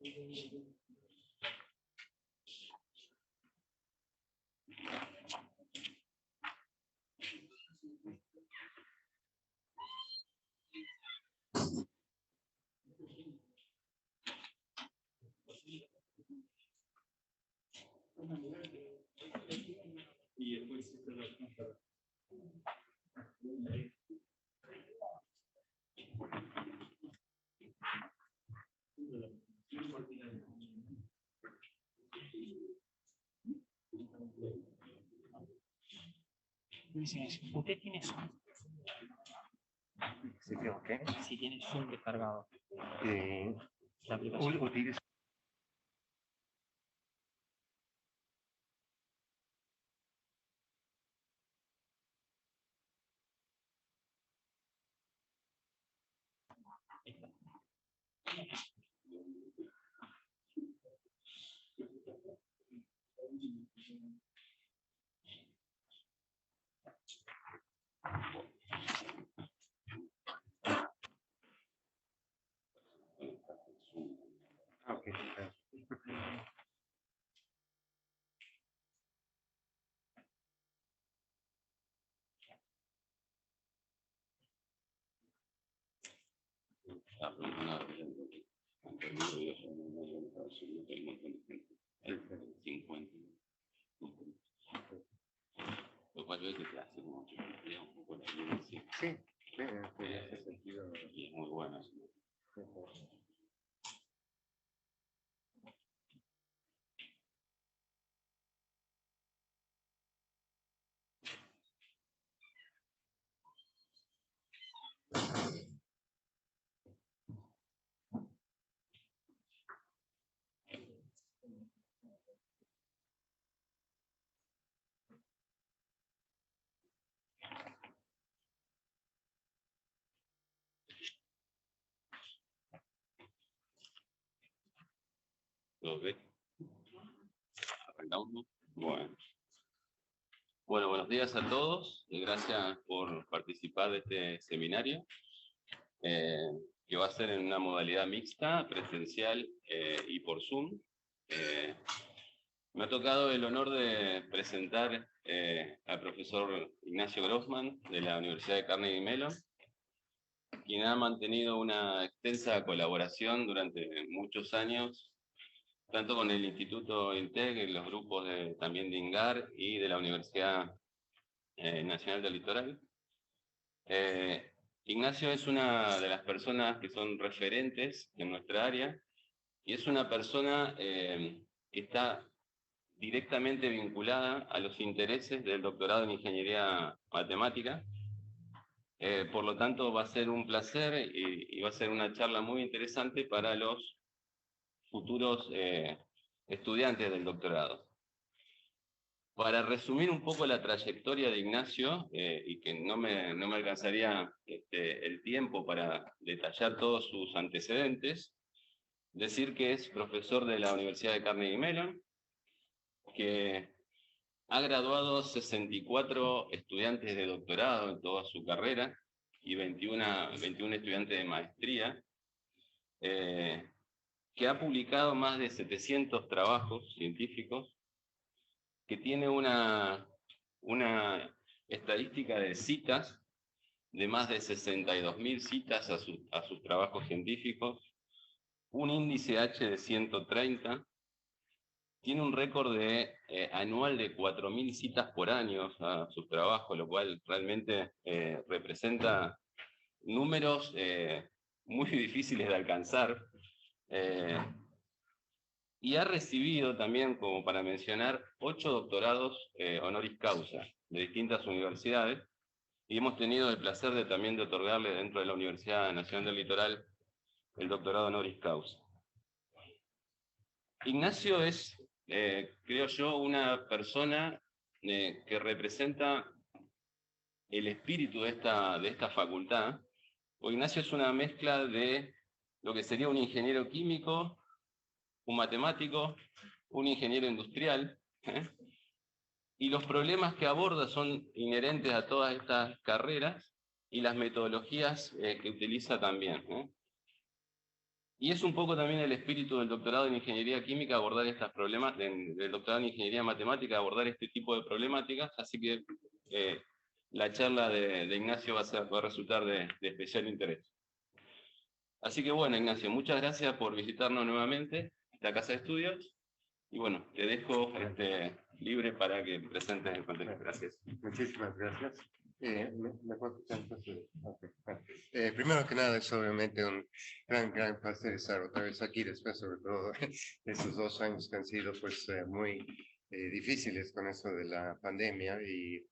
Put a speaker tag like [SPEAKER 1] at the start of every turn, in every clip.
[SPEAKER 1] Y después
[SPEAKER 2] ¿usted tiene Zoom?
[SPEAKER 3] ¿Sí tengo qué?
[SPEAKER 2] Si tiene Zoom descargado. La aplicación.
[SPEAKER 3] Utilizo. Okay. Sí, en ese sentido.
[SPEAKER 4] Y es muy bueno. ¿Lo ves? ¿Arrancamos? Bueno. Bueno, buenos días a todos. Gracias por participar de este seminario, que va a ser en una modalidad mixta, presencial y por Zoom. Me ha tocado el honor de presentar al profesor Ignacio Grossman de la Universidad de Carnegie Mellon, quien ha mantenido una extensa colaboración durante muchos años, tanto con el Instituto INTEC, los grupos también de INGAR y de la Universidad Nacional del Litoral. Ignacio es una de las personas que son referentes en nuestra área y es una persona que está directamente vinculada a los intereses del doctorado en Ingeniería Matemática. Por lo tanto, va a ser un placer y va a ser una charla muy interesante para los futuros estudiantes del doctorado. Para resumir un poco la trayectoria de Ignacio, y que no me alcanzaría el tiempo para detallar todos sus antecedentes, decir que es profesor de la Universidad de Carnegie Mellon, que ha graduado 64 estudiantes de doctorado en toda su carrera y 21 estudiantes de maestría, que ha publicado más de 700 trabajos científicos, que tiene una estadística de citas de más de 62.000 citas a sus trabajos científicos, un índice H de 130, tiene un récord anual de 4.000 citas por año a sus trabajos, lo cual realmente representa números muy difíciles de alcanzar. Y ha recibido también, como para mencionar, 8 doctorados honoris causa de distintas universidades, y hemos tenido el placer también de otorgarle dentro de la Universidad Nacional del Litoral el doctorado honoris causa. Ignacio es, creo yo, una persona que representa el espíritu de esta facultad. Ignacio es una mezcla de lo que sería un ingeniero químico, un matemático, un ingeniero industrial, y los problemas que aborda son inherentes a todas estas carreras y las metodologías que utiliza también. Y es un poco también el espíritu del doctorado en Ingeniería Química abordar estos problemas, del doctorado en Ingeniería Matemática abordar este tipo de problemáticas, así que la charla de Ignacio va a resultar de especial interés. Así que bueno, Ignacio, muchas gracias por visitarnos nuevamente, la Casa de Estudios, y bueno, te dejo libre para que presentes el contenido. Gracias.
[SPEAKER 3] Muchísimas gracias. ¿Me puedo escuchar entonces? Okay. Bueno, primero que nada, es obviamente un gran placer estar otra vez aquí, después sobre todo de esos 2 años que han sido pues muy difíciles con eso de la pandemia,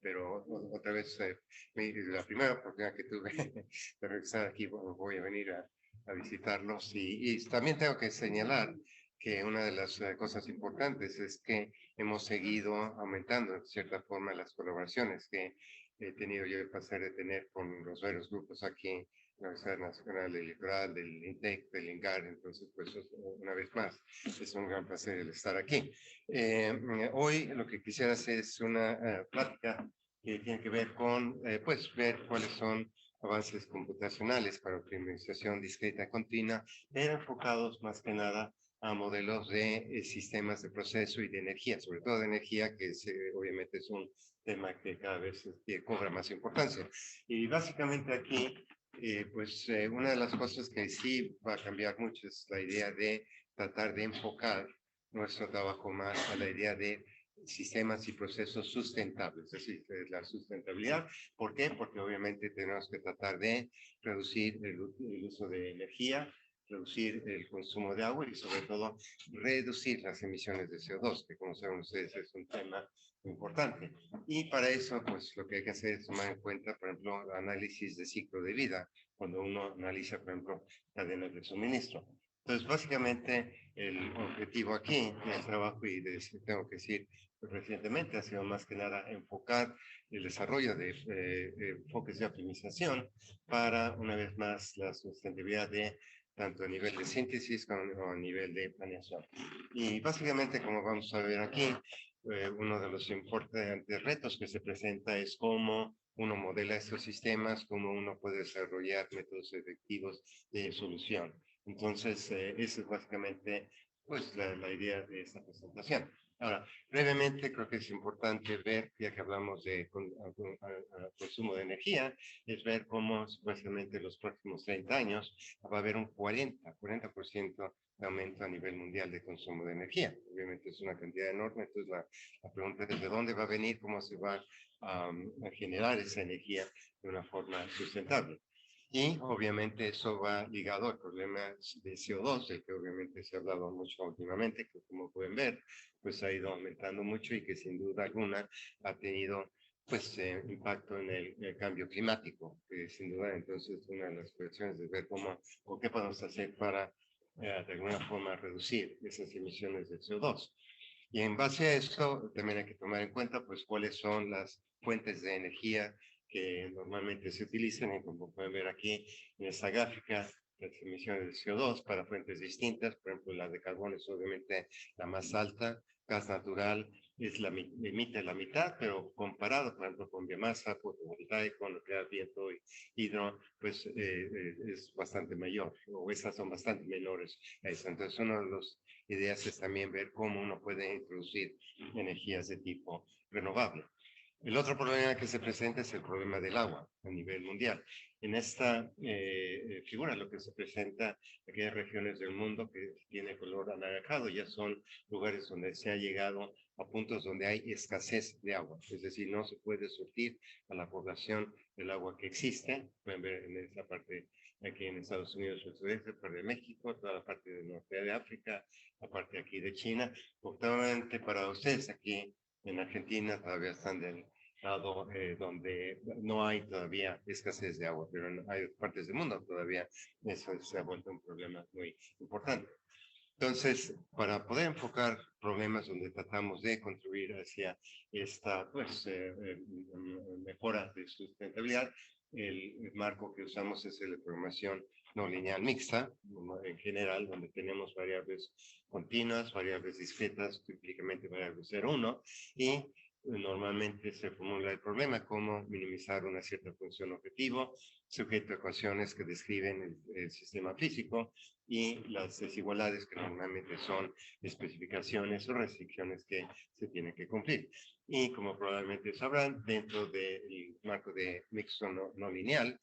[SPEAKER 3] pero otra vez la primera oportunidad que tuve de regresar aquí, bueno, voy a venir a visitarlos y también tengo que señalar que una de las cosas importantes es que hemos seguido aumentando de cierta forma las colaboraciones que he tenido yo el placer de tener con los varios grupos aquí en la Universidad Nacional del Litoral, del INTEC, del INGAR. Entonces, pues una vez más, es un gran placer el estar aquí. Hoy lo que quisiera hacer es una plática que tiene que ver con, pues, ver cuáles son avances computacionales para optimización discreta continua, pero enfocados más que nada a modelos de sistemas de proceso y de energía, sobre todo de energía, que obviamente es un tema que cada vez cobra más importancia. Y básicamente aquí, una de las cosas que sí va a cambiar mucho es la idea de tratar de enfocar nuestro trabajo más a la idea de sistemas y procesos sustentables, es decir, la sustentabilidad. ¿Por qué? Porque obviamente tenemos que tratar de reducir el uso de energía, reducir el consumo de agua y sobre todo reducir las emisiones de CO2, que como saben ustedes es un tema importante. Y para eso, pues lo que hay que hacer es tomar en cuenta, por ejemplo, análisis de ciclo de vida, cuando uno analiza, por ejemplo, cadenas de suministro. Entonces, básicamente, el objetivo aquí en el trabajo, y tengo que decir, pues, recientemente ha sido más que nada enfocar el desarrollo de enfoques de optimización para, una vez más, la sustentabilidad de tanto a nivel de síntesis como a nivel de planeación. Y básicamente, como vamos a ver aquí, uno de los importantes retos que se presenta es cómo uno modela estos sistemas, cómo uno puede desarrollar métodos efectivos de solución. Entonces, esa es básicamente pues, la idea de esta presentación. Ahora, brevemente, creo que es importante ver, ya que hablamos de consumo de energía, es ver cómo supuestamente en los próximos 30 años va a haber un 40% de aumento a nivel mundial de consumo de energía. Obviamente es una cantidad enorme, entonces la pregunta es de dónde va a venir, cómo se va a generar esa energía de una forma sustentable. Y obviamente eso va ligado al problema de CO2, del que obviamente se ha hablado mucho últimamente, que como pueden ver, pues ha ido aumentando mucho y que sin duda alguna ha tenido pues impacto en el cambio climático, que sin duda entonces una de las cuestiones de ver cómo o qué podemos hacer para de alguna forma reducir esas emisiones de CO2. Y en base a esto también hay que tomar en cuenta pues cuáles son las fuentes de energía que normalmente se utilizan, y como pueden ver aquí en esta gráfica, las emisiones de CO2 para fuentes distintas, por ejemplo, la de carbón es obviamente la más alta, gas natural emite la mitad, pero comparado, por ejemplo, con biomasa, fotovoltaico, nuclear, viento y hidro, pues es bastante mayor, o esas son bastante menores a eso. Entonces, una de las ideas es también ver cómo uno puede introducir energías de tipo renovable. El otro problema que se presenta es el problema del agua a nivel mundial. En esta figura lo que se presenta, aquellas regiones del mundo que tiene color anaranjado, ya son lugares donde se ha llegado a puntos donde hay escasez de agua, es decir, no se puede surtir a la población del agua que existe. Pueden ver en esta parte aquí en Estados Unidos, el sudeste, parte de México, toda la parte del norte de África, la parte aquí de China. Probablemente para ustedes aquí en Argentina todavía están del lado donde no hay todavía escasez de agua, pero hay partes del mundo todavía eso se ha vuelto un problema muy importante. Entonces, para poder enfocar problemas donde tratamos de contribuir hacia esta mejora de sustentabilidad, el marco que usamos es el de programación no lineal mixta, en general, donde tenemos variables continuas, variables discretas, típicamente variables 0,1, y normalmente se formula el problema cómo minimizar una cierta función objetivo, sujeto a ecuaciones que describen el sistema físico, y las desigualdades que normalmente son especificaciones o restricciones que se tienen que cumplir. Y como probablemente sabrán, dentro del marco de mixto no lineal,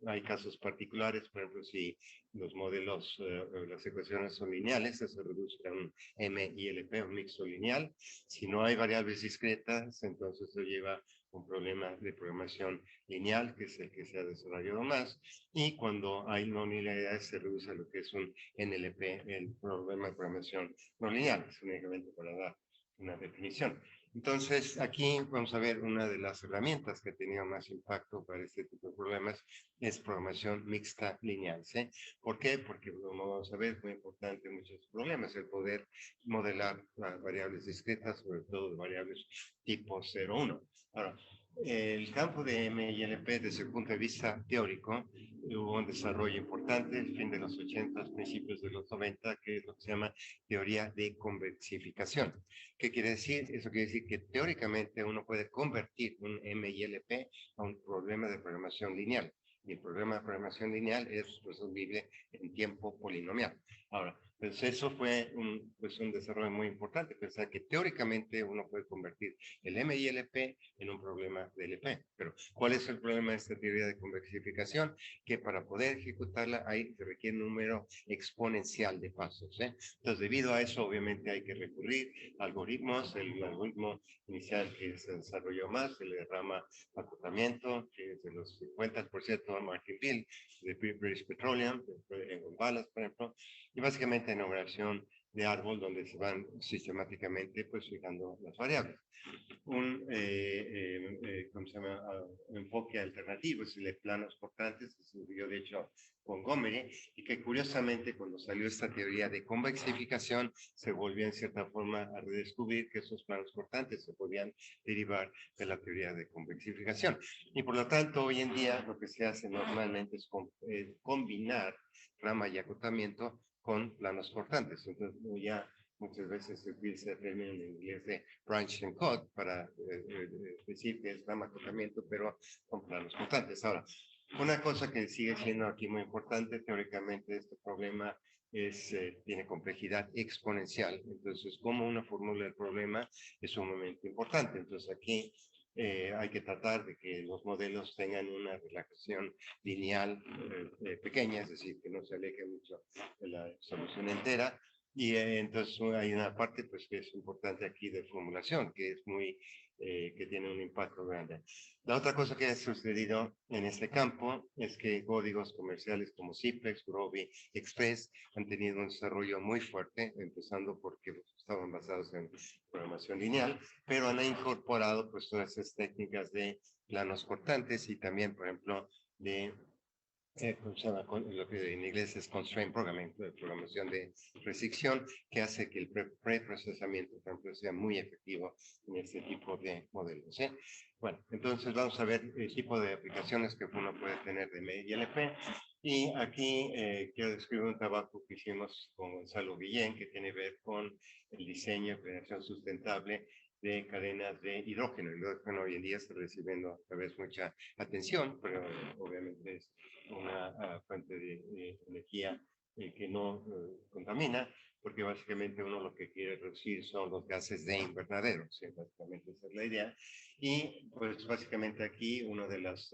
[SPEAKER 3] hay casos particulares, por ejemplo, si los modelos, las ecuaciones son lineales, se reduce a un MILP, un mixto lineal. Si no hay variables discretas, entonces se lleva un problema de programación lineal, que es el que se ha desarrollado más, y cuando hay no linealidades se reduce a lo que es un NLP, el problema de programación no lineal, es únicamente para dar una definición. Entonces, aquí vamos a ver una de las herramientas que ha tenido más impacto para este tipo de problemas, es programación mixta lineal, ¿sí? ¿Por qué? Porque, como vamos a ver, es muy importante en muchos problemas el poder modelar las variables discretas, sobre todo variables tipo 0,1. Ahora, el campo de MILP desde el punto de vista teórico hubo un desarrollo importante el fin de los 80, principios de los 90, que es lo que se llama teoría de convexificación. ¿Qué quiere decir? Eso quiere decir que teóricamente uno puede convertir un MILP a un problema de programación lineal. Y el problema de programación lineal es resolvible en tiempo polinomial. Ahora, pues eso fue un desarrollo muy importante, pensar que teóricamente uno puede convertir el MILP en un problema de LP. Pero, ¿cuál es el problema de esta teoría de convexificación? Que para poder ejecutarla se requiere un número exponencial de pasos. Entonces, debido a eso, obviamente hay que recurrir a algoritmos. El algoritmo inicial que se desarrolló más, el de rama acotamiento, que es de los 50% de Martinville, de British Petroleum, en Balas, por ejemplo, y básicamente enumeración de árbol donde se van sistemáticamente pues fijando las variables. Un ¿cómo se llama? Enfoque alternativo, es el de planos portantes, que se estudió de hecho con Gomery, y que curiosamente cuando salió esta teoría de convexificación se volvió en cierta forma a redescubrir que esos planos portantes se podían derivar de la teoría de convexificación. Y por lo tanto hoy en día lo que se hace normalmente es combinar rama y acotamiento con planos cortantes. Entonces, ya muchas veces se utiliza el término en inglés de branch and cut para decir que es rama acotamiento, pero con planos cortantes. Ahora, una cosa que sigue siendo aquí muy importante, teóricamente, este problema tiene complejidad exponencial. Entonces, cómo uno formula el problema es sumamente importante. Entonces, aquí hay que tratar de que los modelos tengan una relajación lineal pequeña, es decir, que no se aleje mucho de la solución entera. Y entonces hay una parte pues, que es importante aquí de formulación, que es que tiene un impacto grande. La otra cosa que ha sucedido en este campo es que códigos comerciales como Simplex, Groovy, Express han tenido un desarrollo muy fuerte, empezando porque estaban basados en programación lineal, pero han incorporado pues todas esas técnicas de planos cortantes y también, por ejemplo, de lo que en inglés es constraint programming, programación de restricción, que hace que el preprocesamiento, por ejemplo, sea muy efectivo en este tipo de modelos. Bueno, entonces vamos a ver el tipo de aplicaciones que uno puede tener de MILP. Y aquí quiero describir un trabajo que hicimos con Gonzalo Guillén, que tiene que ver con el diseño y creación sustentable de cadenas de hidrógeno. El hidrógeno hoy en día está recibiendo a vez mucha atención, pero obviamente es una fuente de energía que no contamina, porque básicamente uno lo que quiere reducir son los gases de invernadero, ¿sí? Básicamente esa es la idea. Y pues básicamente aquí una de las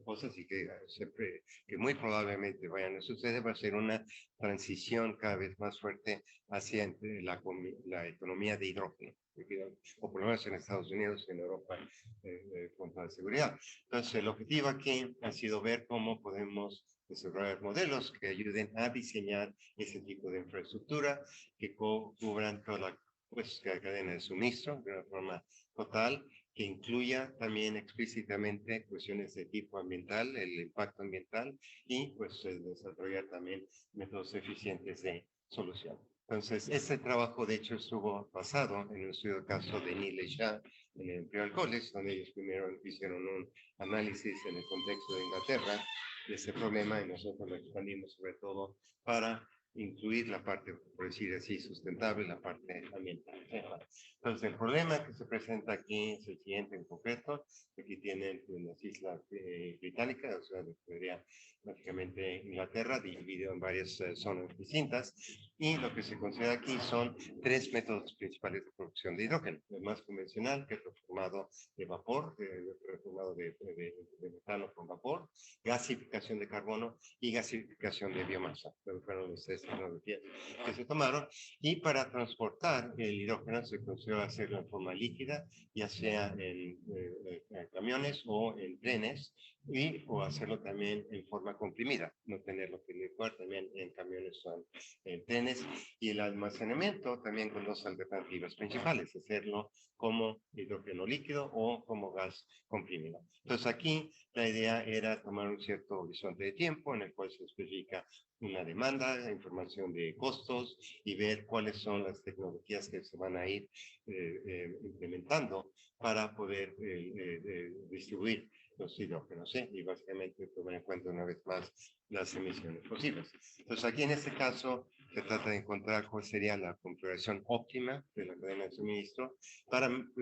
[SPEAKER 3] cosas y que muy probablemente vayan a suceder va a ser una transición cada vez más fuerte hacia la economía de hidrógeno, o por lo menos en Estados Unidos y en Europa con toda seguridad. Entonces el objetivo aquí ha sido ver cómo podemos desarrollar modelos que ayuden a diseñar ese tipo de infraestructura que cubran toda la cadena de suministro de una forma total, que incluya también explícitamente cuestiones de tipo ambiental, el impacto ambiental y pues desarrollar también métodos eficientes de solución. Entonces, este trabajo de hecho estuvo basado en un estudio de caso de Neil y Shah en el Imperial College, donde ellos primero hicieron un análisis en el contexto de Inglaterra de este problema y nosotros lo expandimos sobre todo para incluir la parte, por decir así, sustentable, la parte ambiental. Entonces, el problema que se presenta aquí es el siguiente en concreto. Aquí tienen las islas británicas, o sea, lo que sería básicamente Inglaterra, dividido en varias zonas distintas. Y lo que se considera aquí son 3 métodos principales de producción de hidrógeno. El más convencional, que es el formado de vapor, formado de metano con vapor, gasificación de carbono y gasificación de biomasa. Fueron las 3 tecnologías que se tomaron. Y para transportar el hidrógeno se considera hacerlo en forma líquida, ya sea en camiones o en trenes, o hacerlo también en forma comprimida, no tenerlo que licuar también en camiones o en trenes. Y el almacenamiento también con 2 alternativas principales, hacerlo como hidrógeno líquido o como gas comprimido. Entonces aquí la idea era tomar un cierto horizonte de tiempo en el cual se especifica una demanda, información de costos y ver cuáles son las tecnologías que se van a ir implementando para poder distribuir los hidrógenos, ¿sí? Y básicamente tomar en cuenta una vez más las emisiones posibles. Entonces aquí en este caso se trata de encontrar cuál sería la configuración óptima de la cadena de suministro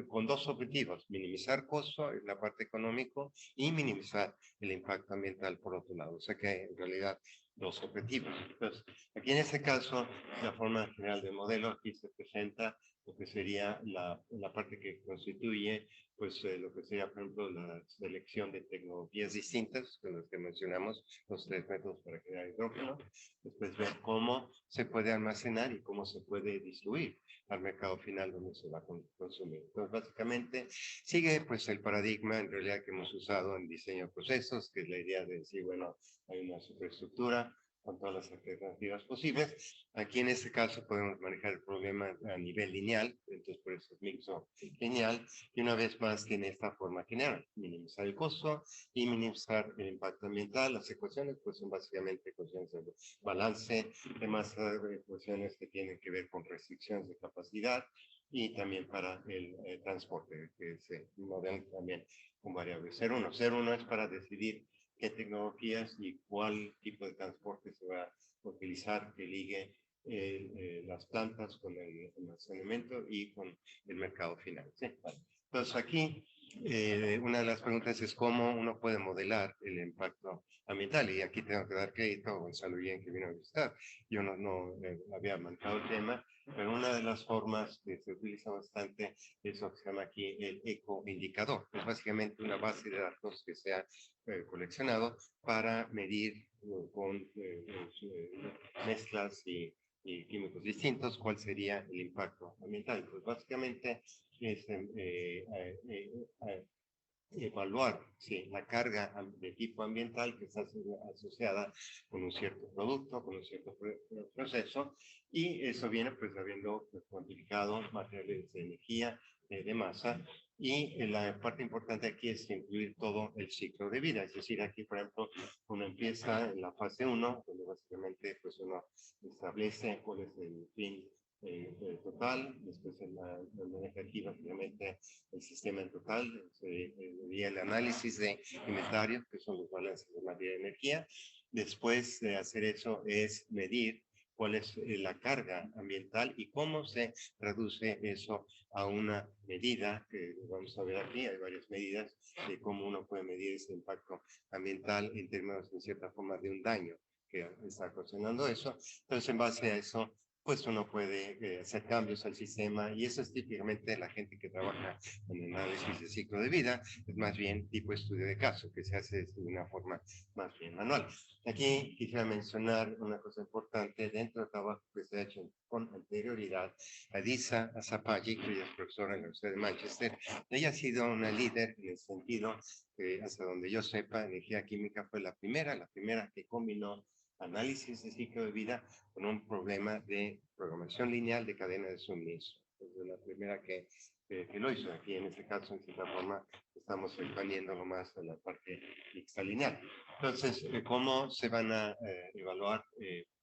[SPEAKER 3] con 2 objetivos: minimizar costo en la parte económico y minimizar el impacto ambiental por otro lado. O sea que en realidad 2 objetivos. Entonces, aquí en este caso, la forma general del modelo, aquí se presenta lo que sería la parte que constituye, pues, lo que sería, por ejemplo, la selección de tecnologías distintas, con las que mencionamos, los 3 métodos para crear hidrógeno. Después ver cómo se puede almacenar y cómo se puede distribuir al mercado final donde se va a consumir. Entonces, básicamente, sigue pues el paradigma en realidad que hemos usado en diseño de procesos, que es la idea de decir, bueno, hay una superestructura con todas las alternativas posibles. Aquí en este caso podemos manejar el problema a nivel lineal, entonces por eso es mixo lineal, y una vez más tiene esta forma general: minimizar el costo y minimizar el impacto ambiental. Las ecuaciones pues son básicamente ecuaciones de balance, además ecuaciones que tienen que ver con restricciones de capacidad y también para el transporte, que se modelan también con variables 0,1. 0,1 es para decidir qué tecnologías y cuál tipo de transporte se va a utilizar que ligue las plantas con el almacenamiento y con el mercado final. ¿Sí? Vale. Entonces aquí una de las preguntas es cómo uno puede modelar el impacto ambiental, y aquí tengo que dar crédito a Gonzalo Bien, que vino a visitar. Yo no había manejado el tema, pero una de las formas que se utiliza bastante es lo que se llama aquí el ecoindicador. Es básicamente una base de datos que se ha coleccionado para medir con mezclas y químicos distintos cuál sería el impacto ambiental. Pues básicamente es evaluar la carga de tipo ambiental que está asociada con un cierto producto, con un cierto proceso, y eso viene pues habiendo cuantificado materiales de energía, de masa, y la parte importante aquí es incluir todo el ciclo de vida. Es decir, aquí por ejemplo uno empieza en la fase 1, donde básicamente pues uno establece cuál es el fin total, después en la maneja aquí básicamente el sistema en total, y el análisis de inventario, que son los balances de materia y energía. Después de hacer eso es medir cuál es la carga ambiental y cómo se traduce eso a una medida, que vamos a ver aquí, hay varias medidas de cómo uno puede medir ese impacto ambiental en términos, en cierta forma, de un daño que está ocasionando eso. Entonces, en base a eso, pues uno puede hacer cambios al sistema, y eso es típicamente la gente que trabaja en análisis de ciclo de vida, es más bien tipo estudio de caso, que se hace de una forma más bien manual. Aquí quisiera mencionar una cosa importante dentro del trabajo que se ha hecho con anterioridad. Adisa Azapagui, que ella es profesora en la Universidad de Manchester, ella ha sido una líder en el sentido que, hasta donde yo sepa, energía química fue la primera que combinó análisis de ciclo de vida con un problema de programación lineal de cadena de suministro. Es la primera que lo hizo. Aquí en este caso, en cierta forma, estamos expandiéndolo más a la parte mixta lineal. Entonces, ¿cómo se van a evaluar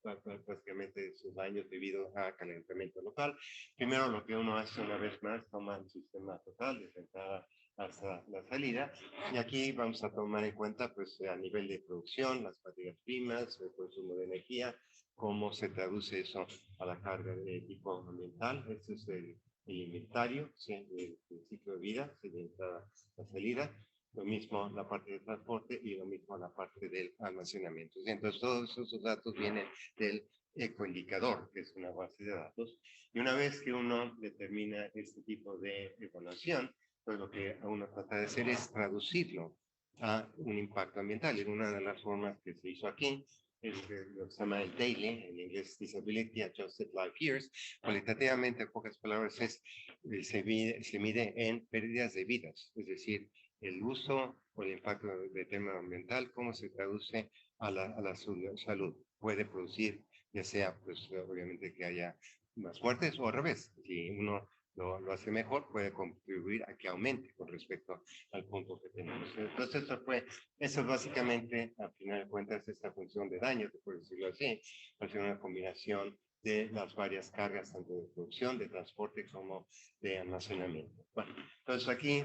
[SPEAKER 3] básicamente sus daños debido a calentamiento local? Primero, lo que uno hace una vez más, toma el sistema total desde entrada hasta la salida, y aquí vamos a tomar en cuenta pues a nivel de producción, las materias primas, el consumo de energía, cómo se traduce eso a la carga de tipo ambiental. Este es el inventario, ¿sí? El ciclo de vida, ¿sí? De entrada a salida. Lo mismo la parte de transporte y lo mismo la parte del almacenamiento. ¿Sí? Entonces, todos esos datos vienen del ecoindicador, que es una base de datos. Y una vez que uno determina este tipo de evaluación, pues lo que uno trata de hacer es traducirlo a un impacto ambiental. Y una de las formas que se hizo aquí es lo que se llama el DAILY, en inglés Disability Adjusted Life Years. Cualitativamente, en pocas palabras, se mide en pérdidas de vidas, es decir, el uso o el impacto de tema ambiental, cómo se traduce a la salud. Puede producir, ya sea, pues obviamente que haya más muertes o al revés. Si uno lo hace mejor, puede contribuir a que aumente con respecto al punto que tenemos. Entonces, eso es básicamente, al final de cuentas, esta función de daño, por decirlo así, va a ser una combinación de las varias cargas, tanto de producción, de transporte, como de almacenamiento. Bueno, entonces aquí,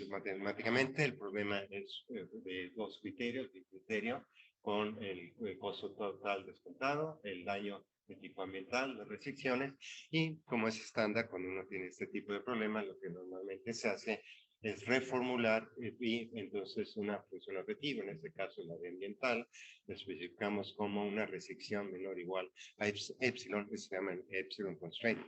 [SPEAKER 3] matemáticamente, el problema es de dos criterios, el criterio con el costo total descontado, el daño de tipo ambiental, las restricciones, y como es estándar, cuando uno tiene este tipo de problemas, lo que normalmente se hace es reformular y entonces una función objetiva, en este caso la de ambiental, la especificamos como una restricción menor o igual a epsilon, que se llama epsilon constraint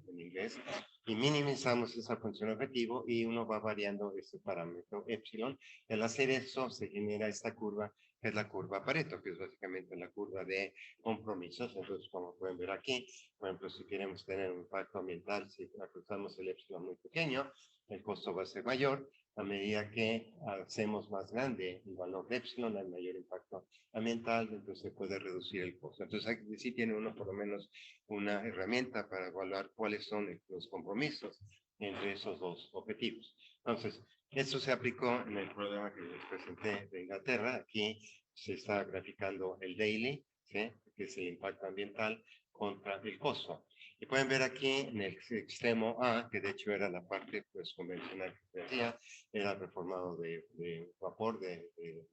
[SPEAKER 3] en inglés, y minimizamos esa función objetivo y uno va variando este parámetro epsilon. Al hacer eso se genera esta curva, que es la curva Pareto, que es básicamente la curva de compromisos. Entonces, como pueden ver aquí, por ejemplo, si queremos tener un impacto ambiental, si ajustamos el epsilon muy pequeño, el costo va a ser mayor. A medida que hacemos más grande el valor de epsilon, hay mayor impacto ambiental, entonces se puede reducir el costo. Entonces, aquí sí tiene uno por lo menos una herramienta para evaluar cuáles son los compromisos entre esos dos objetivos. Entonces, esto se aplicó en el programa que les presenté de Inglaterra. Aquí se está graficando el daily, ¿sí? Que es el impacto ambiental contra el costo. Y pueden ver aquí en el extremo A, que de hecho era la parte pues, convencional que se hacía, era reformado de vapor, de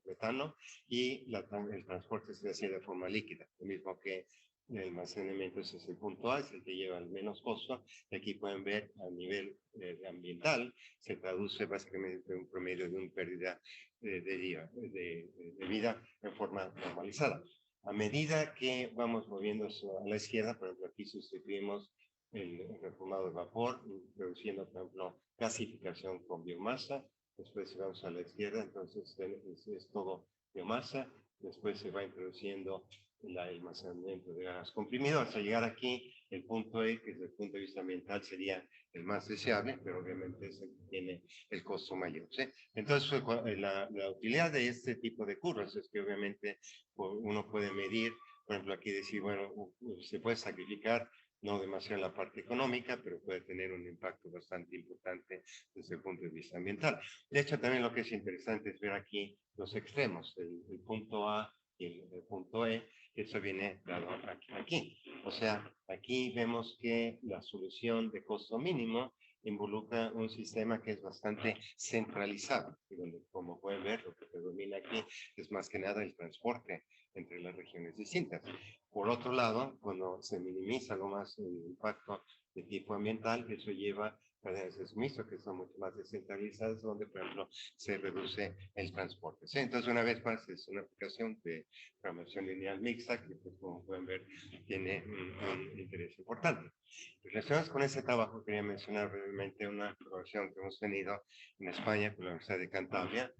[SPEAKER 3] metano, y el transporte se hacía de forma líquida, lo mismo que el almacenamiento. Ese es el punto A, es el que lleva el menos costo. Y aquí pueden ver a nivel ambiental, se traduce básicamente un promedio de una pérdida de vida en forma normalizada. A medida que vamos moviendo a la izquierda, por ejemplo, aquí sustituimos el reformado de vapor, introduciendo, por ejemplo, gasificación con biomasa. Después vamos a la izquierda, entonces es todo biomasa. Después se va introduciendo el almacenamiento de gas comprimido. Hasta llegar aquí, el punto E, que desde el punto de vista ambiental sería el más deseable, pero obviamente es el que tiene el costo mayor. ¿Sí? Entonces, la utilidad de este tipo de curvas es que obviamente uno puede medir, por ejemplo, aquí decir, bueno, se puede sacrificar no demasiado en la parte económica, pero puede tener un impacto bastante importante desde el punto de vista ambiental. De hecho, también lo que es interesante es ver aquí los extremos, el punto A y el punto E, que eso viene dado aquí. O sea, aquí vemos que la solución de costo mínimo involucra un sistema que es bastante centralizado, y donde, como pueden ver, lo que predomina aquí es más que nada el transporte entre las regiones distintas. Por otro lado, cuando se minimiza lo más el impacto de tipo ambiental, eso lleva a cadenas de suministro que son mucho más descentralizadas, donde, por ejemplo, se reduce el transporte. ¿Sí? Entonces, una vez más, es una aplicación de programación lineal mixta que, pues, como pueden ver, tiene un interés importante. Relacionados con ese trabajo, quería mencionar brevemente una colaboración que hemos tenido en España con la Universidad de Cantabria,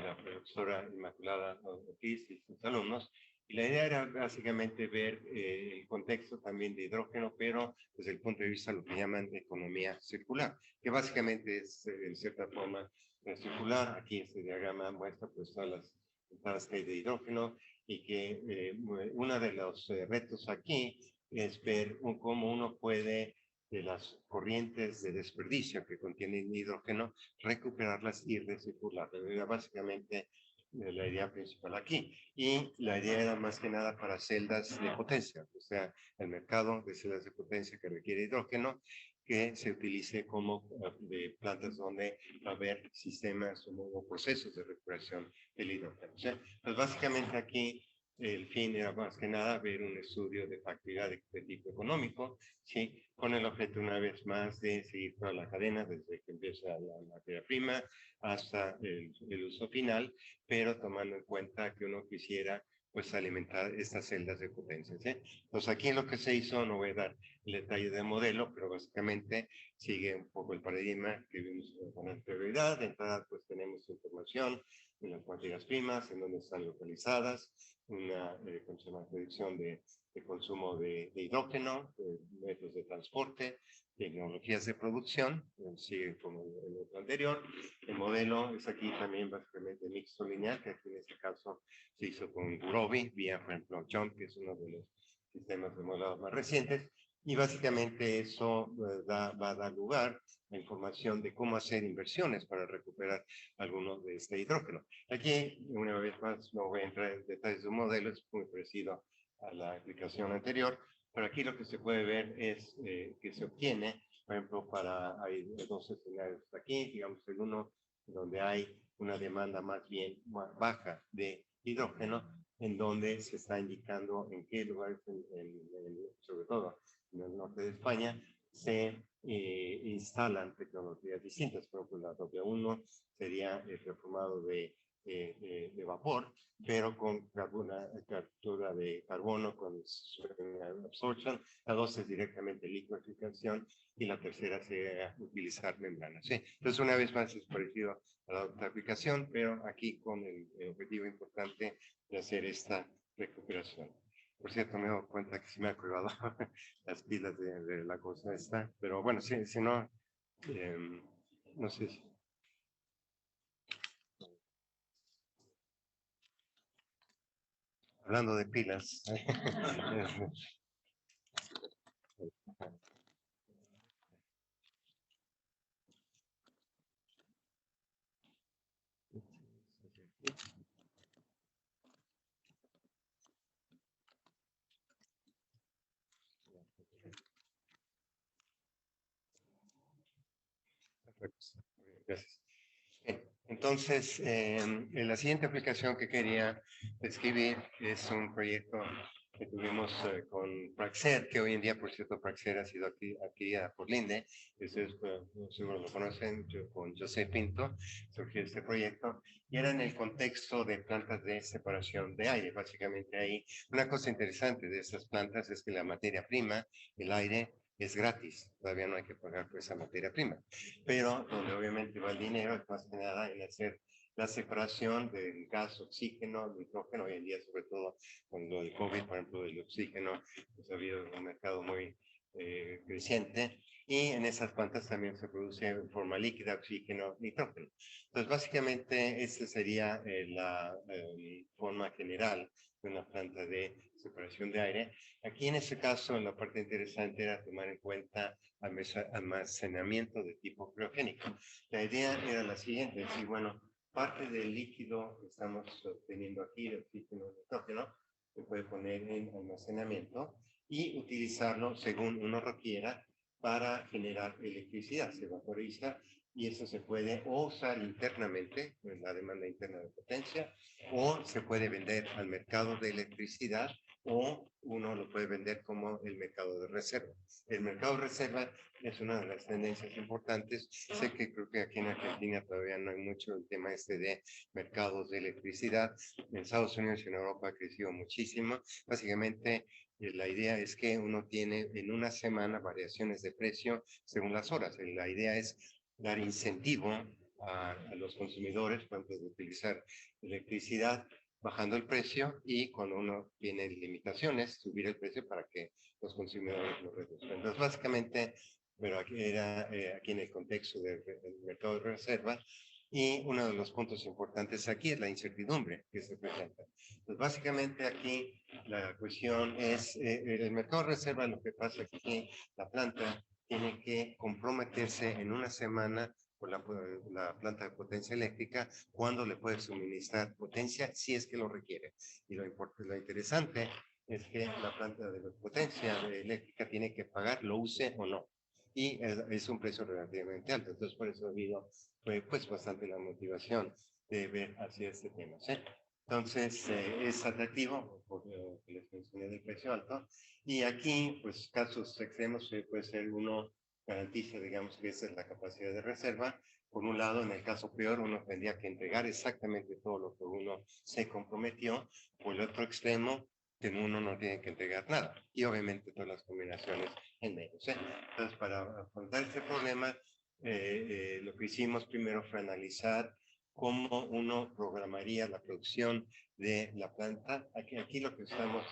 [SPEAKER 3] la profesora Inmaculada Ortiz y sus alumnos. Y la idea era básicamente ver el contexto también de hidrógeno, pero desde el punto de vista de lo que llaman economía circular, que básicamente es, en cierta forma, circular. Aquí este diagrama muestra pues todas las entradas que hay de hidrógeno, y que uno de los retos aquí es ver cómo uno puede, de las corrientes de desperdicio que contienen hidrógeno, recuperarlas y recircularlas. Era básicamente la idea principal aquí. Y la idea era más que nada para celdas de potencia, o sea, el mercado de celdas de potencia que requiere hidrógeno, que se utilice como de plantas donde va a haber sistemas o procesos de recuperación del hidrógeno. O sea, pues básicamente aquí El fin era más que nada ver un estudio de factibilidad de tipo económico, ¿sí? Con el objeto una vez más de seguir toda la cadena desde que empieza la materia prima hasta el uso final, pero tomando en cuenta que uno quisiera pues alimentar estas celdas de potencia, ¿sí? Entonces aquí lo que se hizo, no voy a dar el detalle del modelo, pero básicamente sigue un poco el paradigma que vimos con anterioridad. De entrada pues tenemos información de las materias primas, en dónde están localizadas, una predicción de consumo de hidrógeno, de métodos de transporte, tecnologías de producción, sigue como el otro anterior. El modelo es aquí también básicamente mixto lineal, que aquí en este caso se hizo con Groby, vía, por ejemplo, Jump, que es uno de los sistemas de modelado más recientes, y básicamente eso va a dar lugar a información de cómo hacer inversiones para recuperar algunos de este hidrógeno. Aquí, una vez más, no voy a entrar en detalles de un modelo, es muy parecido a la aplicación anterior, pero aquí lo que se puede ver es que se obtiene, por ejemplo, hay dos escenarios aquí, digamos el uno donde hay una demanda más bien baja de hidrógeno, en donde se está indicando en qué lugares, sobre todo en el norte de España, se instalan tecnologías distintas. Por ejemplo, la W1 sería el reformado de vapor, pero con una captura de carbono con absorption. La dos es directamente liqueficación y la tercera sería utilizar membranas. ¿Sí? Entonces, una vez más es parecido a la otra aplicación, pero aquí con el objetivo importante de hacer esta recuperación. Por cierto, me he dado cuenta que sí me ha colgado las pilas de la cosa esta, pero bueno, si no, no sé si... Hablando de pilas. Gracias. Entonces, la siguiente aplicación que quería describir es un proyecto que tuvimos con Praxair, que hoy en día, por cierto, Praxair ha sido adquirida por Linde. Ustedes seguro lo conocen, con José Pinto surgió este proyecto, y era en el contexto de plantas de separación de aire. Básicamente ahí, una cosa interesante de estas plantas es que la materia prima, el aire, es gratis, todavía no hay que pagar por esa materia prima, pero donde obviamente va el dinero es más que nada en hacer la separación del gas, oxígeno, nitrógeno. Hoy en día, sobre todo con lo del COVID, por ejemplo, del oxígeno, pues ha habido un mercado muy creciente, y en esas plantas también se produce en forma líquida oxígeno, nitrógeno. Entonces, básicamente, esta sería la forma general de una planta de separación de aire. Aquí en este caso, la parte interesante era tomar en cuenta almacenamiento de tipo criogénico. La idea era la siguiente, es decir, bueno, parte del líquido que estamos obteniendo aquí, el oxígeno, el nitrógeno, se puede poner en almacenamiento y utilizarlo según uno requiera para generar electricidad. Se vaporiza y eso se puede o usar internamente, en la demanda interna de potencia, o se puede vender al mercado de electricidad, o uno lo puede vender como el mercado de reserva. El mercado de reserva es una de las tendencias importantes. Sé que creo que aquí en Argentina todavía no hay mucho el tema este de mercados de electricidad. En Estados Unidos y en Europa ha crecido muchísimo. Básicamente, la idea es que uno tiene en una semana variaciones de precio según las horas. La idea es dar incentivo a los consumidores para utilizar electricidad bajando el precio, y cuando uno tiene limitaciones, subir el precio para que los consumidores lo reduzcan. Entonces, básicamente, pero aquí era aquí en el contexto del mercado de reserva, y uno de los puntos importantes aquí es la incertidumbre que se presenta. Entonces, básicamente aquí la cuestión es el mercado de reserva. Lo que pasa es que la planta tiene que comprometerse en una semana por la planta de potencia eléctrica cuando le puede suministrar potencia, si es que lo requiere. Y lo interesante es que la planta de potencia eléctrica tiene que pagar, lo use o no. Y es un precio relativamente alto. Entonces, por eso ha habido pues bastante la motivación de ver hacia este tema, ¿sí? Entonces, es atractivo, por lo que les mencioné del precio alto. Y aquí, pues, casos extremos, puede ser uno garantiza, digamos, que esa es la capacidad de reserva. Por un lado, en el caso peor, uno tendría que entregar exactamente todo lo que uno se comprometió. Por el otro extremo, que uno no tiene que entregar nada. Y obviamente todas las combinaciones en menos. Entonces, para afrontar este problema, lo que hicimos primero fue analizar cómo uno programaría la producción de la planta. Aquí lo que estamos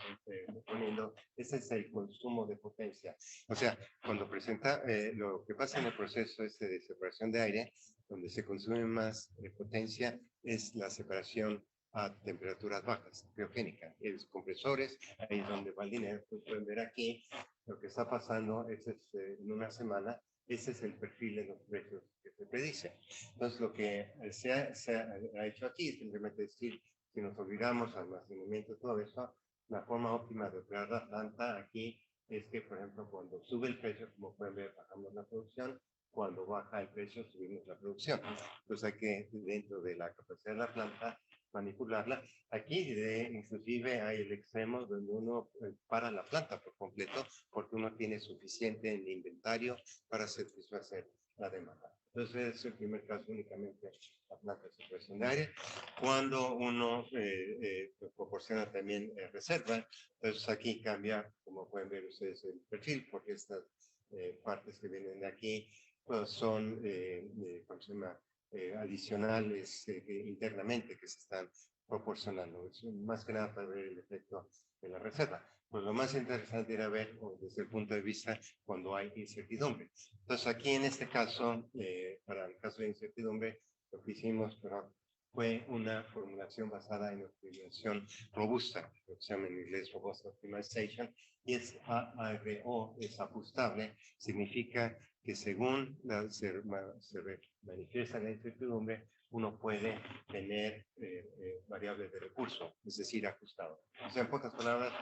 [SPEAKER 3] poniendo, ese es el consumo de potencia. O sea, cuando presenta, lo que pasa en el proceso este de separación de aire, donde se consume más potencia, es la separación a temperaturas bajas, criogénica. Los compresores, ahí es donde va el dinero. Pues pueden ver aquí lo que está pasando, en una semana, ese es el perfil de los precios que se predice. Entonces, lo que se ha hecho aquí es simplemente decir, si nos olvidamos almacenamiento, todo eso, la forma óptima de operar la planta aquí es que, por ejemplo, cuando sube el precio, como pueden ver, bajamos la producción, cuando baja el precio, subimos la producción. Entonces, hay que, dentro de la capacidad de la planta, manipularla. Aquí, inclusive, hay el extremo donde uno para la planta por completo, porque uno tiene suficiente en inventario para satisfacer la demanda. Entonces, es el primer caso únicamente la planta de separación de aire. Cuando uno proporciona también reserva, entonces aquí cambia, como pueden ver ustedes, el perfil, porque estas partes que vienen de aquí pues son, ¿cómo se llama? Adicionales internamente que se están proporcionando. Es más que nada para ver el efecto de la reserva. Pues lo más interesante era ver desde el punto de vista cuando hay incertidumbre. Entonces aquí en este caso, para el caso de incertidumbre, lo que hicimos fue una formulación basada en optimización robusta, lo que se llama en inglés Robust Optimization, y es ARO, es ajustable, significa que según se manifiesta la incertidumbre, uno puede tener variables de recurso, es decir, ajustado. O sea, en pocas palabras,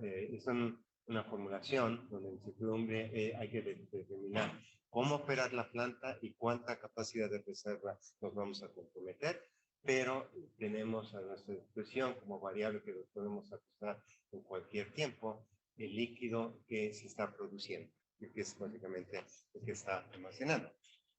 [SPEAKER 3] es una formulación donde en incertidumbre hay que determinar cómo operar la planta y cuánta capacidad de reserva nos vamos a comprometer, pero tenemos a nuestra disposición como variable que nos podemos ajustar en cualquier tiempo el líquido que se está produciendo, que es básicamente el que está almacenando.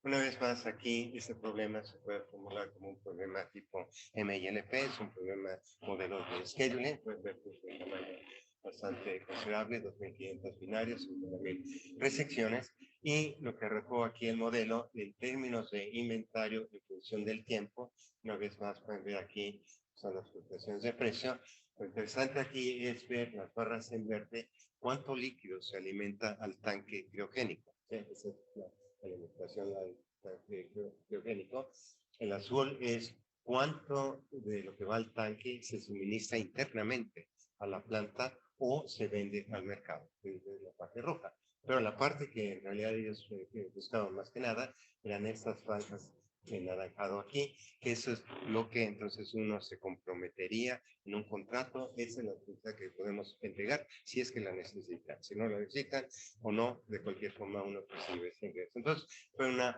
[SPEAKER 3] Una vez más, aquí este problema se puede formular como un problema tipo MILP, es un problema modelo de scheduling, pueden ver que es de tamaño bastante considerable, 2.500 binarios, 50.000 resecciones, y lo que arrojó aquí el modelo en términos de inventario en función del tiempo, una vez más pueden ver aquí son las fluctuaciones de precio. Lo interesante aquí es ver las barras en verde, cuánto líquido se alimenta al tanque criogénico. Esa es la alimentación al tanque criogénico. El azul es cuánto de lo que va al tanque se suministra internamente a la planta o se vende al mercado, es la parte roja. Pero la parte que en realidad ellos buscaban más que nada eran estas franjas en naranjado aquí, que eso es lo que entonces uno se comprometería en un contrato, esa es la cantidad que podemos entregar si es que la necesitan. Si no la necesitan o no, de cualquier forma uno percibe ese ingreso. Entonces, fue una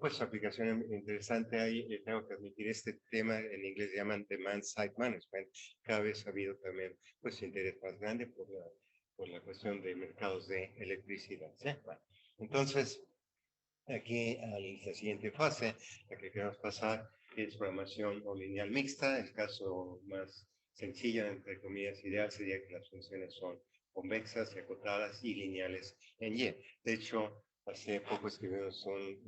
[SPEAKER 3] pues aplicación interesante ahí. Tengo que admitir este tema en inglés se llaman demand side management. Cada vez ha habido también pues interés más grande por la cuestión de mercados de electricidad. ¿Sí? Bueno, entonces, aquí a la siguiente fase, la que queremos pasar es programación o lineal mixta. El caso más sencillo, entre comillas, ideal sería que las funciones son convexas y acotadas y lineales en Y. De hecho, hace poco escribimos un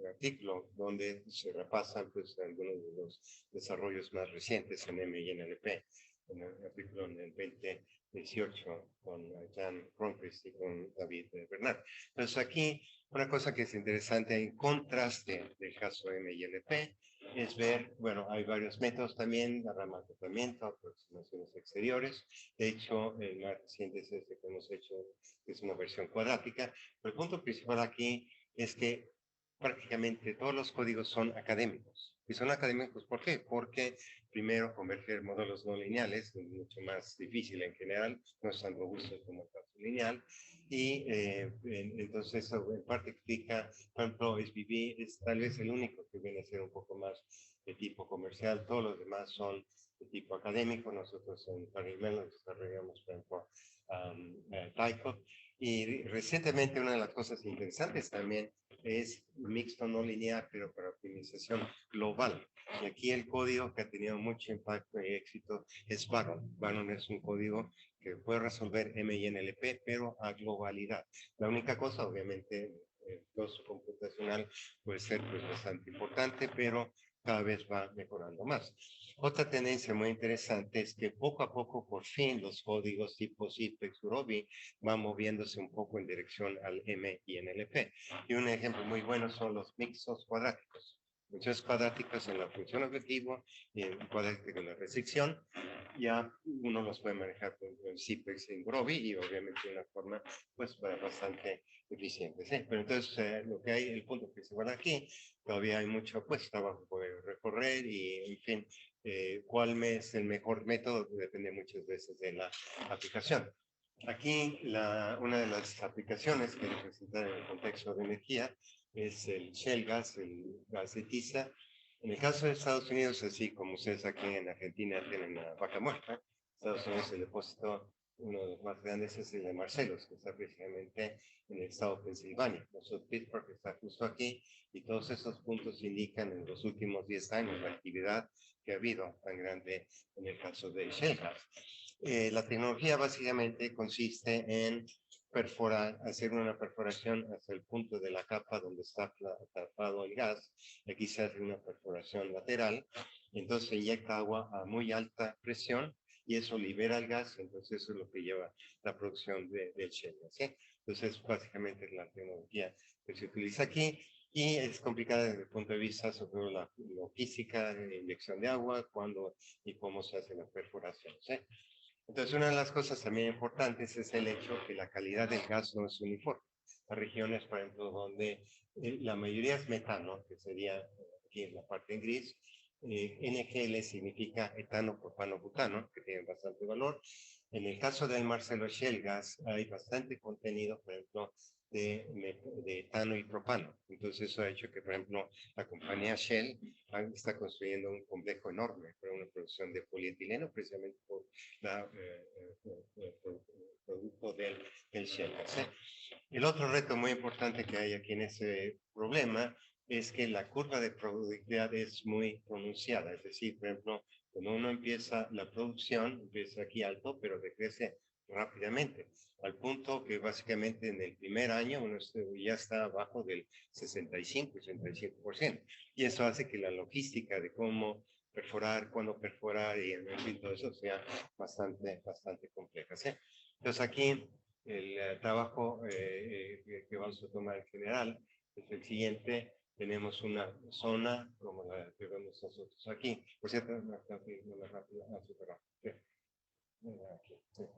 [SPEAKER 3] artículo donde se repasan pues, algunos de los desarrollos más recientes en M y en NLP. Un artículo en el 2018 con Jan Cronquist y con David Bernard. Entonces aquí una cosa que es interesante en contraste del caso MILP es ver, bueno, hay varios métodos también, la rama de acoplamiento, aproximaciones exteriores. De hecho, el más reciente es este que hemos hecho, que es una versión cuadrática. Pero el punto principal aquí es que prácticamente todos los códigos son académicos. Y son académicos, ¿por qué? Porque primero, converger modelos no lineales es mucho más difícil en general, no es tan robusto como el caso lineal. Y entonces eso en parte explica, por ejemplo, SVB es tal vez el único que viene a ser un poco más de tipo comercial, todos los demás son de tipo académico. Nosotros en Carnegie Mellon desarrollamos, por ejemplo, Taiko. Y recientemente una de las cosas interesantes también es mixto no lineal, pero para optimización global. Y aquí el código que ha tenido mucho impacto y éxito es Baron. Baron es un código que puede resolver M y NLP, pero a globalidad. La única cosa, obviamente, el costo computacional puede ser pues, bastante importante, pero cada vez va mejorando más. Otra tendencia muy interesante es que poco a poco, por fin, los códigos tipo Citrix Ruby van moviéndose un poco en dirección al M y NLP. Y un ejemplo muy bueno son los mixos cuadráticos. Funciones cuadráticas en la función objetivo y en cuadráticos en la restricción. Ya uno los puede manejar con Citrix en Groovy y obviamente de una forma pues bastante eficiente. ¿Sí? Pero entonces lo que hay, el punto que se guarda aquí, todavía hay mucho pues trabajo por recorrer y en fin, cuál es el mejor método depende muchas veces de la aplicación. Aquí una de las aplicaciones que representan en el contexto de energía es el shale gas, el gas de tiza. En el caso de Estados Unidos, así como ustedes aquí en Argentina tienen la Vaca Muerta, Estados Unidos el depósito, uno de los más grandes es el de Marcellus, que está precisamente en el estado de Pensilvania. Nosotros Pittsburgh está justo aquí y todos esos puntos indican en los últimos 10 años la actividad que ha habido tan grande en el caso de shale gas. La tecnología básicamente consiste en perforar, hacer una perforación hasta el punto de la capa donde está tapado el gas. Aquí se hace una perforación lateral, entonces se inyecta agua a muy alta presión y eso libera el gas, entonces eso es lo que lleva la producción del shale gas. ¿Sí? Entonces básicamente es la tecnología que se utiliza aquí y es complicada desde el punto de vista sobre todo la logística de inyección de agua, cuándo y cómo se hace la perforación. ¿Sí? Entonces, una de las cosas también importantes es el hecho que la calidad del gas no es uniforme. Hay regiones, por ejemplo, donde la mayoría es metano, que sería aquí en la parte en gris. NGL significa etano, propano, butano, que tiene bastante valor. En el caso del Marcellus Shale Gas hay bastante contenido, por ejemplo, de etano y propano. Entonces eso ha hecho que, por ejemplo, la compañía Shell está construyendo un complejo enorme para una producción de polietileno, precisamente por el producto del Shell Gas. El otro reto muy importante que hay aquí en ese problema es que la curva de productividad es muy pronunciada. Es decir, por ejemplo, cuando uno empieza la producción, empieza aquí alto, pero decrece rápidamente, al punto que básicamente en el primer año uno ya está abajo del 65-85%. Y eso hace que la logística de cómo perforar, cuándo perforar y en fin, todo eso sea bastante compleja. ¿Sí? Entonces aquí el trabajo que vamos a tomar en general es el siguiente. Tenemos una zona como la que vemos nosotros aquí. Por cierto,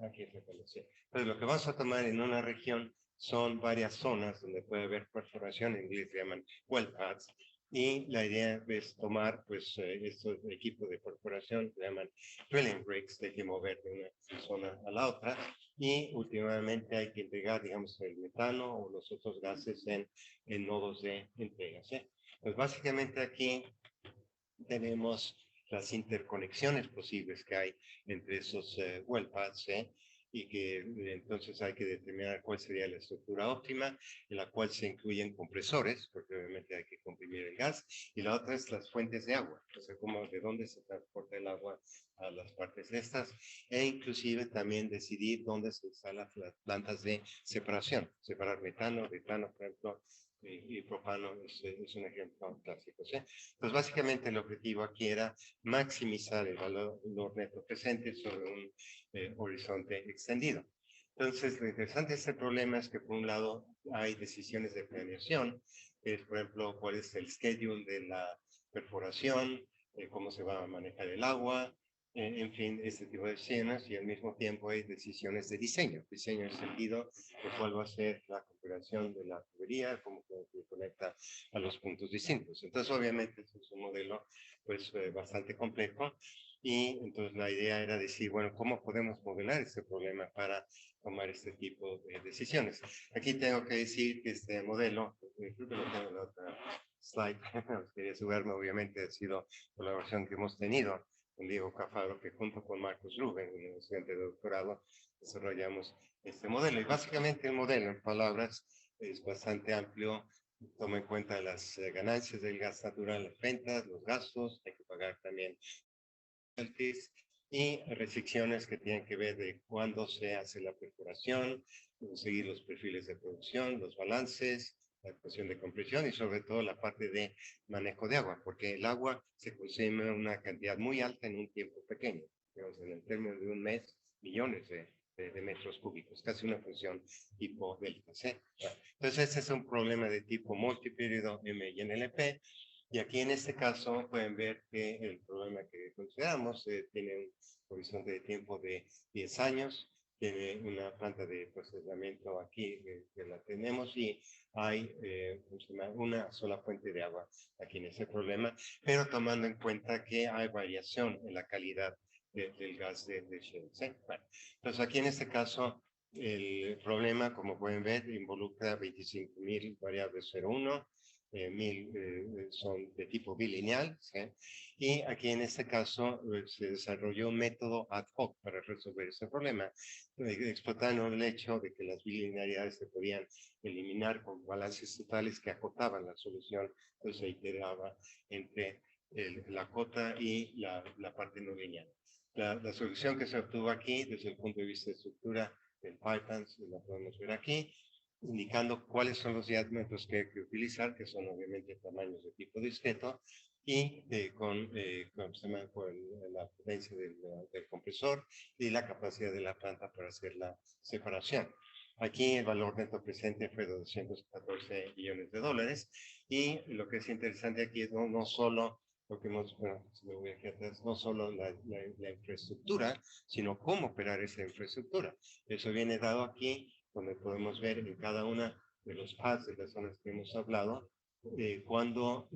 [SPEAKER 3] aquí es la colección. Entonces, lo que vamos a tomar en una región son varias zonas donde puede haber perforación, en inglés se llaman well pads, y la idea es tomar pues estos equipos de perforación, se llaman drilling rigs, hay que mover de una zona a la otra, y últimamente hay que entregar, digamos, el metano o los otros gases en nodos de entrega. ¿Sí? Pues básicamente aquí tenemos las interconexiones posibles que hay entre esos well pads, y que entonces hay que determinar cuál sería la estructura óptima, en la cual se incluyen compresores, porque obviamente hay que comprimir el gas, y la otra es las fuentes de agua, o sea, de dónde se transporta el agua a las partes de estas, e inclusive también decidir dónde se instalan las plantas de separación, separar metano, etano, por ejemplo, y propano es un ejemplo clásico. ¿Sí? Pues básicamente el objetivo aquí era maximizar el valor neto presente sobre un horizonte extendido. Entonces, lo interesante de este problema es que por un lado hay decisiones de planeación, que es por ejemplo cuál es el schedule de la perforación, cómo se va a manejar el agua, en fin, este tipo de decisiones, y al mismo tiempo hay decisiones de diseño en el sentido de cuál va a ser la configuración de la tubería, cómo se conecta a los puntos distintos. Entonces, obviamente, es un modelo pues bastante complejo, y entonces la idea era decir, bueno, ¿cómo podemos modelar este problema para tomar este tipo de decisiones? Aquí tengo que decir que este modelo, creo que lo tengo en la otra slide, quería subirme, obviamente ha sido colaboración que hemos tenido con Diego Cafaro, que junto con Marcos Rubén, un estudiante de doctorado, desarrollamos este modelo. Y básicamente el modelo, en palabras, es bastante amplio. Toma en cuenta las ganancias del gas natural, las ventas, los gastos, hay que pagar también y restricciones que tienen que ver de cuándo se hace la perforación, seguir los perfiles de producción, los balances, la ecuación de compresión y sobre todo la parte de manejo de agua, porque el agua se consume una cantidad muy alta en un tiempo pequeño, digamos, en el término de un mes, millones de metros cúbicos, casi una función tipo delta C. Entonces, ese es un problema de tipo multiperiodo M y NLP. Y aquí en este caso pueden ver que el problema que consideramos tiene un horizonte de tiempo de 10 años, tiene una planta de procesamiento aquí que la tenemos y hay una sola fuente de agua aquí en ese problema, pero tomando en cuenta que hay variación en la calidad del gas de shale. ¿Sí? Bueno, entonces aquí en este caso el problema, como pueden ver, involucra 25.000 variables 0,1, 1.000 son de tipo bilineal, ¿sí? Y aquí en este caso se desarrolló un método ad hoc para resolver ese problema, explotando el hecho de que las bilinearidades se podían eliminar con balances totales que acotaban la solución, entonces se iteraba entre la cota y la parte no lineal. La solución que se obtuvo aquí, desde el punto de vista de estructura del Python, la podemos ver aquí, indicando cuáles son los diámetros que hay que utilizar, que son obviamente tamaños de tipo discreto, y con la potencia del compresor y la capacidad de la planta para hacer la separación. Aquí el valor neto presente fue de 214 millones de dólares, y lo que es interesante aquí es no solo lo que hemos, bueno, si me voy aquí atrás, no solo la infraestructura, sino cómo operar esa infraestructura. Eso viene dado aquí, donde podemos ver en cada una de los pads de las zonas que hemos hablado, cuando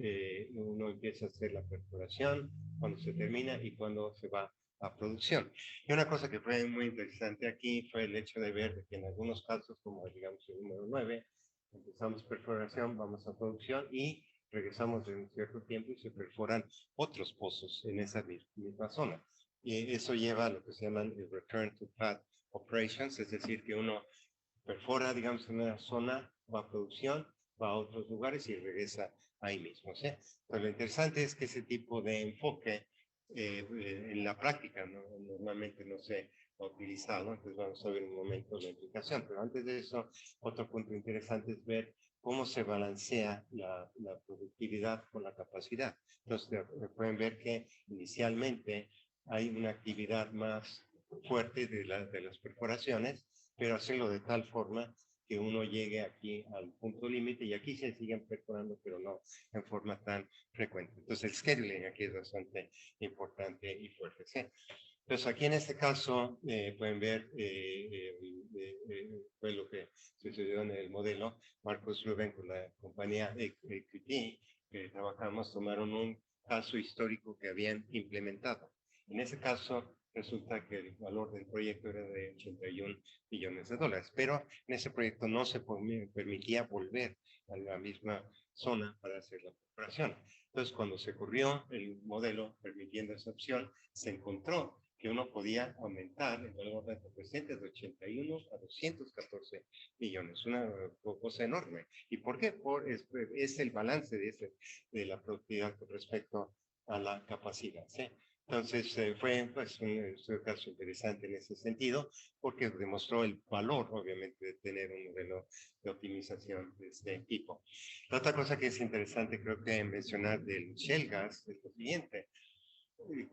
[SPEAKER 3] uno empieza a hacer la perforación, cuando se termina y cuando se va a producción. Y una cosa que fue muy interesante aquí fue el hecho de ver que en algunos casos, como digamos el número 9, empezamos perforación, vamos a producción y regresamos en un cierto tiempo y se perforan otros pozos en esa misma zona. Y eso lleva a lo que se llaman el return to pad operations, es decir, que uno perfora, digamos, en una zona, va a producción, va a otros lugares y regresa ahí mismo. ¿Sí? Pero lo interesante es que ese tipo de enfoque en la práctica normalmente no se ha utilizado, entonces vamos a ver un momento la implicación. Pero antes de eso, otro punto interesante es ver cómo se balancea la productividad con la capacidad. Entonces, pueden ver que inicialmente hay una actividad más fuerte de las perforaciones, pero hacerlo de tal forma que uno llegue aquí al punto límite y aquí se siguen perforando, pero no en forma tan frecuente. Entonces el scheduling aquí es bastante importante y fuerte. ¿Sí? Entonces aquí en este caso pueden ver fue lo que sucedió en el modelo. Marcos Rubén con la compañía EQT que trabajamos tomaron un caso histórico que habían implementado. En ese caso resulta que el valor del proyecto era de 81 millones de dólares, pero en ese proyecto no se permitía volver a la misma zona para hacer la operación. Entonces, cuando se corrió el modelo permitiendo esa opción, se encontró que uno podía aumentar el valor de presente de 81 a 214 millones, una cosa enorme. ¿Y por qué? Es el balance de la productividad con respecto a la capacidad. ¿Sí? Entonces, fue pues, un caso interesante en ese sentido, porque demostró el valor, obviamente, de tener un modelo de optimización de este tipo. La otra cosa que es interesante, creo que mencionar del shale gas es lo siguiente,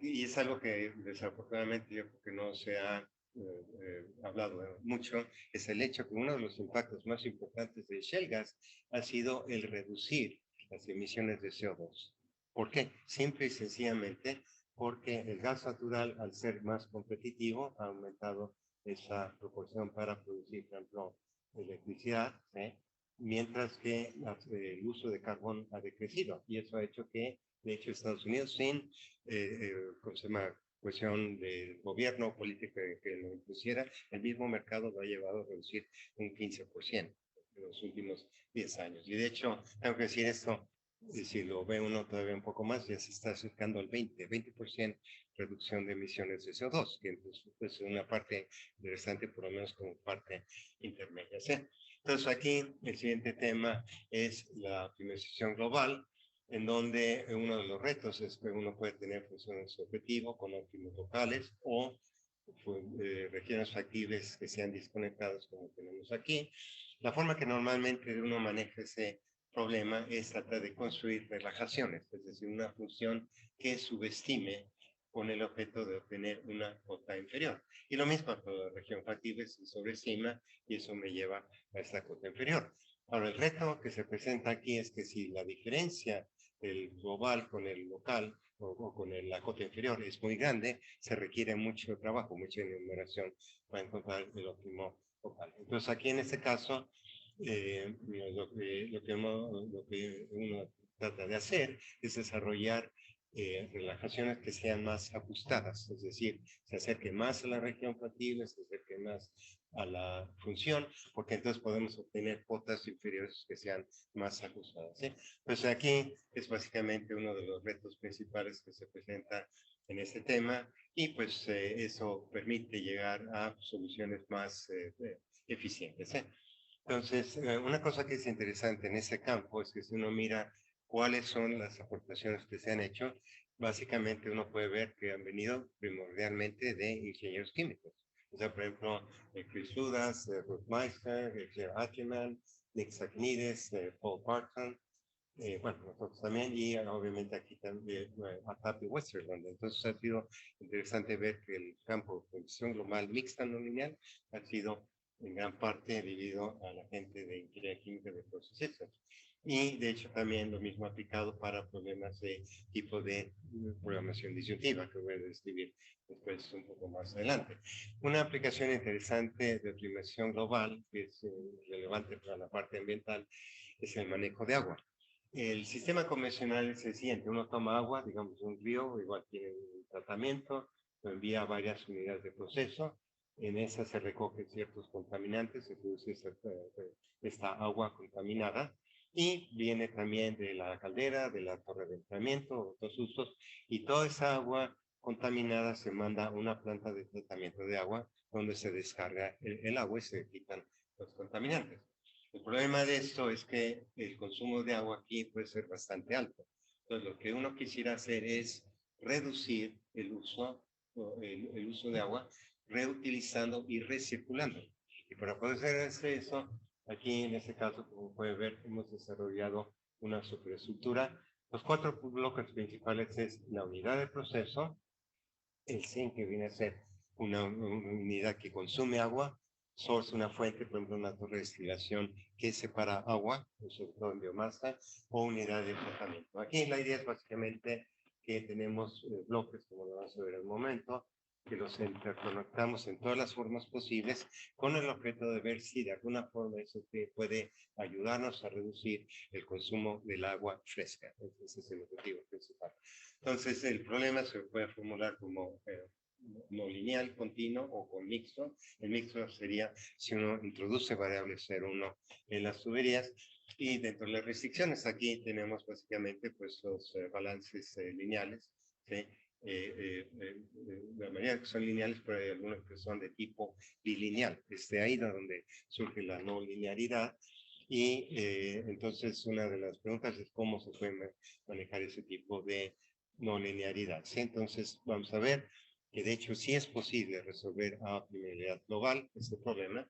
[SPEAKER 3] y es algo que desafortunadamente yo creo que no se ha hablado mucho, es el hecho que uno de los impactos más importantes del shale gas ha sido el reducir las emisiones de CO2. ¿Por qué? Simple y sencillamente porque el gas natural, al ser más competitivo, ha aumentado esa proporción para producir, por ejemplo, electricidad, mientras que el uso de carbón ha decrecido. Y eso ha hecho que, de hecho, Estados Unidos, sin ¿cómo se llama? Cuestión de gobierno política que lo impusiera, el mismo mercado lo ha llevado a reducir un 15% en los últimos 10 años. Y de hecho, tengo que decir esto, y si lo ve uno todavía un poco más, ya se está acercando al 20% reducción de emisiones de CO2, que entonces es una parte interesante, por lo menos como parte intermedia, ¿sí? Entonces aquí el siguiente tema es la optimización global, en donde uno de los retos es que uno puede tener funciones objetivo con óptimos locales o regiones factibles que sean desconectadas como tenemos aquí. La forma que normalmente uno maneja ese problema es tratar de construir relajaciones, es decir, una función que subestime con el objeto de obtener una cota inferior. Y lo mismo para la región factible se sobreestima y eso me lleva a esta cota inferior. Ahora, el reto que se presenta aquí es que si la diferencia del global con el local o con la cota inferior es muy grande, se requiere mucho trabajo, mucha enumeración para encontrar el óptimo local. Entonces, aquí en este caso, lo que uno trata de hacer es desarrollar relajaciones que sean más ajustadas, es decir, se acerque más a la región factible, se acerque más a la función, porque entonces podemos obtener cotas inferiores que sean más ajustadas, ¿sí? Pues aquí es básicamente uno de los retos principales que se presenta en este tema y pues eso permite llegar a soluciones más eficientes, ¿sí? Entonces, una cosa que es interesante en ese campo es que si uno mira cuáles son las aportaciones que se han hecho, básicamente uno puede ver que han venido primordialmente de ingenieros químicos. O sea, por ejemplo, Chris Ludas, Ruth Meister, Claire Ackerman, Nick Saknides, Paul Barton, bueno, nosotros también, y obviamente aquí también a Happy Westerland. Entonces ha sido interesante ver que el campo de producción global mixta no lineal ha sido en gran parte debido a la gente de ingeniería química de procesos. Y de hecho también lo mismo aplicado para problemas de tipo de programación disyuntiva, que voy a describir después un poco más adelante. Una aplicación interesante de optimización global, que es relevante para la parte ambiental, es el manejo de agua. El sistema convencional es el siguiente: uno toma agua, digamos un río, igual tiene un tratamiento, lo envía a varias unidades de proceso, en esa se recogen ciertos contaminantes, se produce esta agua contaminada, y viene también de la caldera, de la torre de enfriamiento, otros usos, y toda esa agua contaminada se manda a una planta de tratamiento de agua, donde se descarga el agua y se quitan los contaminantes. El problema de esto es que el consumo de agua aquí puede ser bastante alto. Entonces, lo que uno quisiera hacer es reducir el uso de agua, reutilizando y recirculando. Y para poder hacer eso, aquí en este caso, como puede ver, hemos desarrollado una superestructura. Los 4 bloques principales es la unidad de proceso, el zinc, que viene a ser una unidad que consume agua, source, una fuente, por ejemplo, una torre de destilación que separa agua, sobre todo en biomasa, o unidad de tratamiento. Aquí la idea es básicamente que tenemos bloques, como lo vamos a ver en un momento, que los interconectamos en todas las formas posibles, con el objeto de ver si de alguna forma eso puede ayudarnos a reducir el consumo del agua fresca. Ese es el objetivo principal. Entonces, el problema se puede formular como no lineal, continuo o con mixto. El mixto sería si uno introduce variables 0, 1 en las tuberías. Y dentro de las restricciones aquí tenemos básicamente pues los balances lineales, ¿sí? La mayoría que son lineales, pero hay algunos que son de tipo bilineal. Ahí donde surge la no linearidad. Y entonces una de las preguntas es cómo se puede manejar ese tipo de no linearidad, ¿sí? Entonces vamos a ver que de hecho sí es posible resolver a optimalidad global este problema.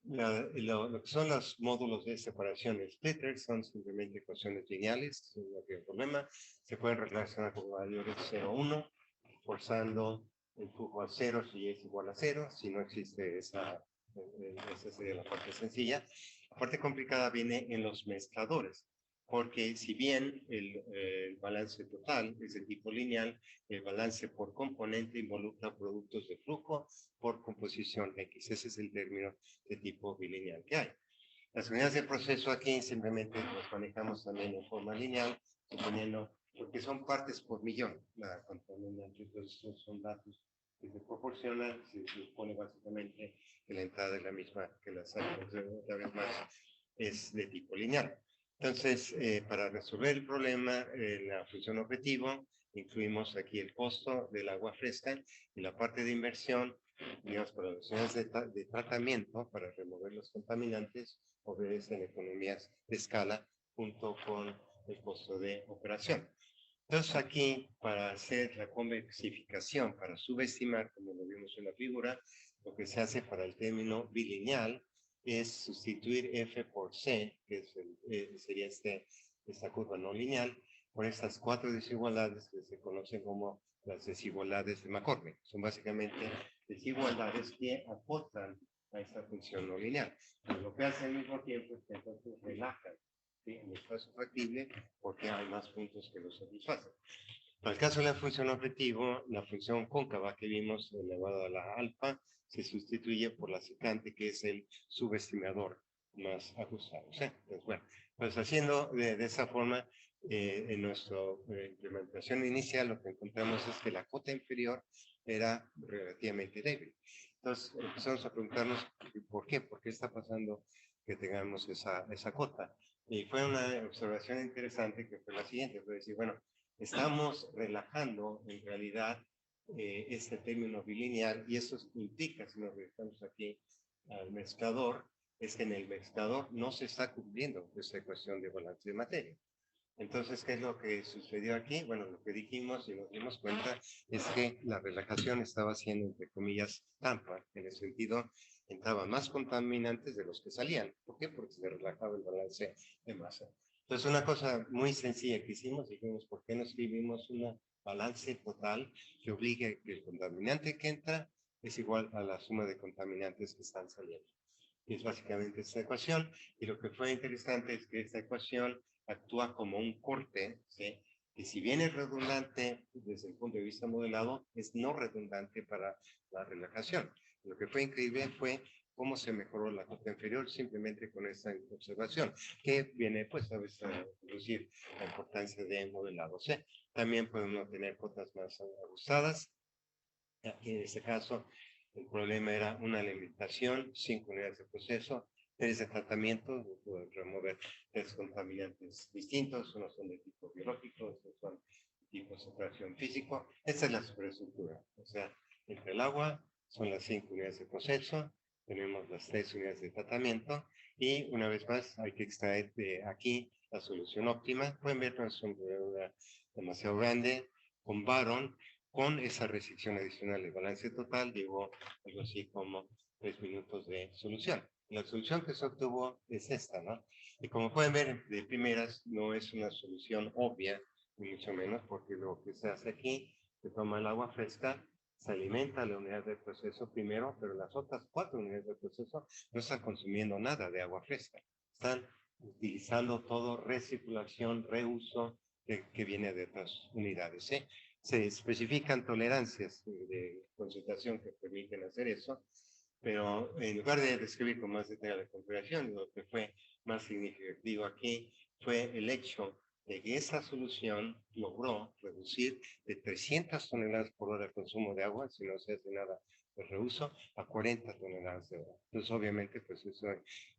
[SPEAKER 3] Lo que son los módulos de separación splitter son simplemente ecuaciones lineales, no tiene problema. Se pueden relacionar con valores 0, 1, forzando el flujo a 0 si es igual a 0, si no existe esa sería la parte sencilla. La parte complicada viene en los mezcladores, porque si bien el balance total es de tipo lineal, el balance por componente involucra productos de flujo por composición X. Ese es el término de tipo bilineal que hay. Las unidades de proceso aquí simplemente las manejamos también en forma lineal, suponiendo, porque son partes por millón, la contaminante, entonces son datos que se proporcionan, se supone básicamente que la entrada es la misma que la salida, una vez más es de tipo lineal. Entonces, para resolver el problema, la función objetivo, incluimos aquí el costo del agua fresca y la parte de inversión, digamos, para las unidades de tratamiento, para remover los contaminantes, obedecen economías de escala junto con el costo de operación. Entonces aquí, para hacer la convexificación, para subestimar, como lo vimos en la figura, lo que se hace para el término bilineal es sustituir f por c, que es sería esta curva no lineal, por estas 4 desigualdades que se conocen como las desigualdades de McCormick. Son básicamente desigualdades que acotan a esta función no lineal. Y lo que hace al mismo tiempo es que entonces relajan, ¿sí?, el espacio factible, porque hay más puntos que lo satisfacen. Para el caso de la función objetivo, la función cóncava que vimos elevada a la alfa se sustituye por la secante, que es el subestimador más ajustado, ¿sí? Entonces, bueno, pues haciendo de esa forma, en nuestra implementación inicial, lo que encontramos es que la cota inferior era relativamente débil. Entonces empezamos a preguntarnos por qué está pasando que tengamos esa cota. Y fue una observación interesante que fue la siguiente, fue decir, bueno, estamos relajando en realidad este término bilineal, y eso implica, si nos referimos aquí al mezclador, es que en el mezclador no se está cumpliendo esta ecuación de balance de materia. Entonces, ¿qué es lo que sucedió aquí? Bueno, lo que dijimos y nos dimos cuenta es que la relajación estaba haciendo, entre comillas, trampa, en el sentido, entraban más contaminantes de los que salían. ¿Por qué? Porque se relajaba el balance de masa. Entonces, una cosa muy sencilla que hicimos, dijimos, ¿por qué no escribimos un balance total que obligue que el contaminante que entra es igual a la suma de contaminantes que están saliendo? Y es básicamente esta ecuación, y lo que fue interesante es que esta ecuación actúa como un corte, ¿sí?, que si bien es redundante desde el punto de vista modelado, es no redundante para la relajación. Lo que fue increíble fue cómo se mejoró la cota inferior simplemente con esta observación, que viene pues a veces a reducir la importancia de modelado. ¿Sí? También podemos tener cotas más ajustadas. Aquí en este caso, el problema era una limitación, 5 unidades de proceso, 3 de tratamiento, poder remover 3 contaminantes distintos, unos son de tipo biológico, otros son de tipo separación físico. Esta es la superestructura, o sea, entre el agua son las 5 unidades de proceso, tenemos las 3 unidades de tratamiento, y una vez más hay que extraer de aquí la solución óptima. Pueden ver que es un problema demasiado grande, con Baron, con esa restricción adicional de balance total, llegó algo así como 3 minutos de solución. La solución que se obtuvo es esta, ¿no? Y como pueden ver, de primeras no es una solución obvia, ni mucho menos, porque lo que se hace aquí, se toma el agua fresca, se alimenta la unidad de proceso primero, pero las otras 4 unidades de proceso no están consumiendo nada de agua fresca. Están utilizando todo recirculación, reuso que viene de otras unidades, ¿sí? Se especifican tolerancias de concentración que permiten hacer eso, pero en lugar de describir con más detalle la configuración, lo que fue más significativo aquí fue el hecho de que esa solución logró reducir de 300 toneladas por hora el consumo de agua, si no se hace nada de reuso, a 40 toneladas de agua. Entonces, obviamente, pues eso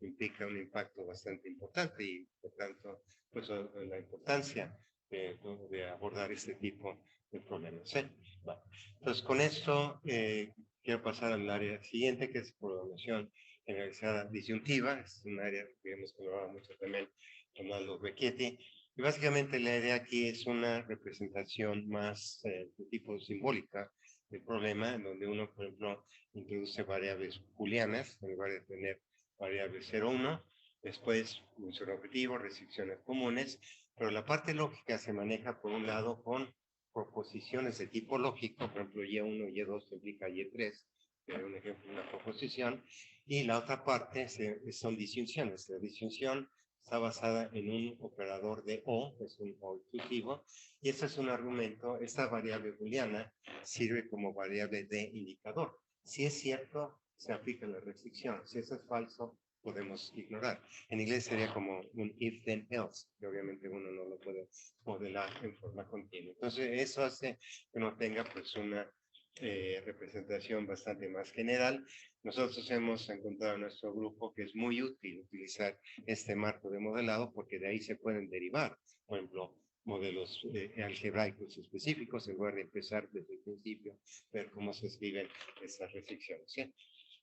[SPEAKER 3] implica un impacto bastante importante y, por tanto, pues la importancia de abordar este tipo de problemas. ¿Sí? Bueno, entonces, con esto quiero pasar al área siguiente, que es programación generalizada disyuntiva. Es un área que hemos colaborado mucho también con Aldo Becchetti. Y básicamente la idea aquí es una representación más de tipo simbólica del problema, en donde uno, por ejemplo, introduce variables booleanas en lugar de tener variables 0, 1. Después, función objetivo, restricciones comunes. Pero la parte lógica se maneja, por un lado, con proposiciones de tipo lógico, por ejemplo, Y1, Y2 implica Y3, que es un ejemplo de una proposición, y la otra parte son disyunciones. La disyunción está basada en un operador de O, es un O inclusivo, y este es un argumento. Esta variable booleana sirve como variable de indicador. Si es cierto, se aplica la restricción. Si eso es falso, podemos ignorar. En inglés sería como un if then else, que obviamente uno no lo puede modelar en forma continua. Entonces eso hace que uno tenga pues una representación bastante más general. Nosotros hemos encontrado en nuestro grupo que es muy útil utilizar este marco de modelado porque de ahí se pueden derivar, por ejemplo, modelos algebraicos específicos en lugar de empezar desde el principio, ver cómo se escriben esas restricciones. ¿Sí?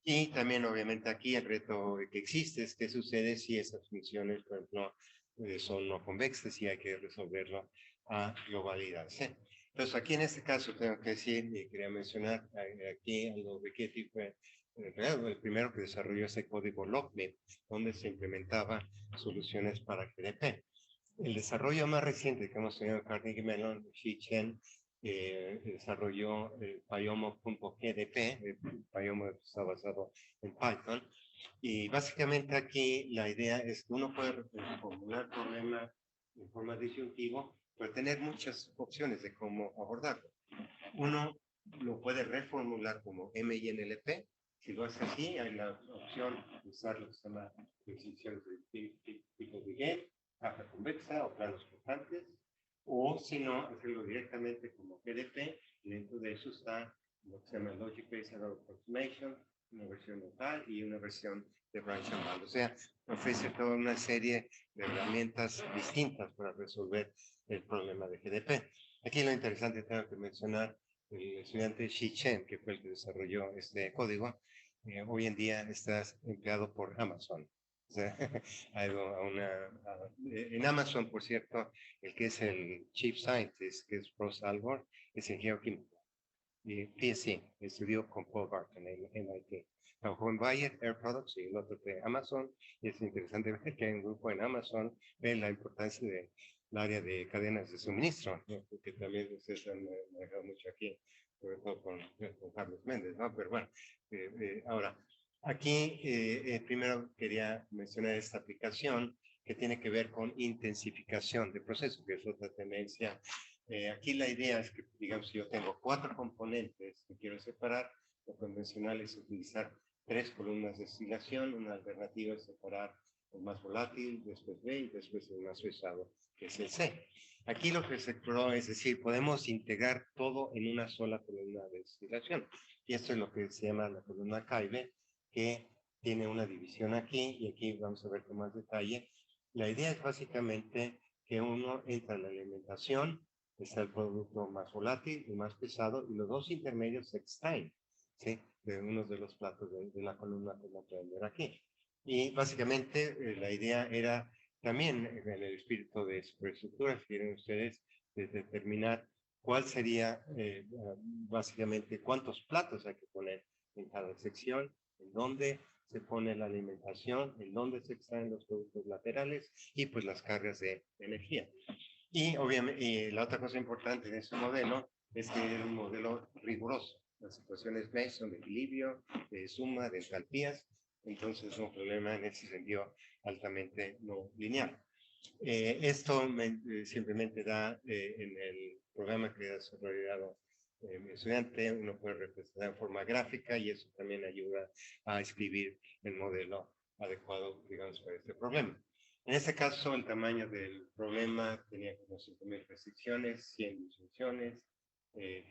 [SPEAKER 3] Y también, obviamente, aquí el reto que existe es qué sucede si esas funciones, por ejemplo, son no convexas y hay que resolverlo a globalidad. ¿Sí? Entonces, aquí en este caso tengo que decir, y quería mencionar aquí algo de Ketty fue el primero que desarrolló ese código LOCMIP, donde se implementaba soluciones para GDP. El desarrollo más reciente que hemos tenido en Carnegie Mellon, Xi Chen, desarrolló Payomo.gdp, Payomo está basado en Python, y básicamente aquí la idea es que uno puede formular problemas en forma disyuntiva, pero tener muchas opciones de cómo abordarlo. Uno lo puede reformular como MINLP. Si lo hace así, hay la opción de usar lo que se llama definiciones de tipo de Gauge, caja convexa o planos flotantes, o si no, hacerlo directamente como GDP, y dentro de eso está lo que se llama Logic Based Error Approximation, una versión local y una versión de branch and bound. O sea, ofrece toda una serie de herramientas distintas para resolver el problema de GDP. Aquí lo interesante tengo que mencionar el estudiante Xi Chen, que fue el que desarrolló este código, hoy en día está empleado por Amazon. O sea, en Amazon, por cierto, el que es el Chief Scientist, que es Ross Algor, es ingeniero químico. Y PSC, estudió con Paul Barton en MIT. Trabajó en Bayer Air Products y el otro fue Amazon. Y es interesante ver que hay un grupo en Amazon ve la importancia del área de cadenas de suministro, ¿no? Porque también ustedes han manejado mucho aquí, sobre todo con Carlos Méndez, ¿no? Pero bueno, ahora, aquí primero quería mencionar esta aplicación que tiene que ver con intensificación de procesos, que es otra tendencia. Aquí la idea es que, digamos, si yo tengo 4 componentes que quiero separar, lo convencional es utilizar 3 columnas de destilación, una alternativa es separar el más volátil, después B y después el más pesado, que es el C. Aquí lo que se exploró es decir, podemos integrar todo en una sola columna de destilación. Y esto es lo que se llama la columna CAIBE, que tiene una división aquí, y aquí vamos a ver con más detalle. La idea es básicamente que uno entra en la alimentación, está el producto más volátil y más pesado, y los dos intermedios se extraen, ¿sí? De uno de los platos de la columna, como pueden ver aquí. Y básicamente la idea era también, en el espíritu de superestructura, si quieren ustedes, de determinar cuál sería, básicamente, cuántos platos hay que poner en cada sección, en dónde se pone la alimentación, en dónde se extraen los productos laterales y pues las cargas de energía. Y obviamente, la otra cosa importante de este modelo es que es un modelo riguroso. Las ecuaciones B son de equilibrio, de suma, de entalpías, entonces es un problema en ese sentido altamente no lineal. Esto simplemente da en el programa que ha desarrollado mi estudiante, uno puede representar en forma gráfica y eso también ayuda a escribir el modelo adecuado, digamos, para este problema. En este caso, el tamaño del problema tenía como 5.000 restricciones, 100 disyunciones,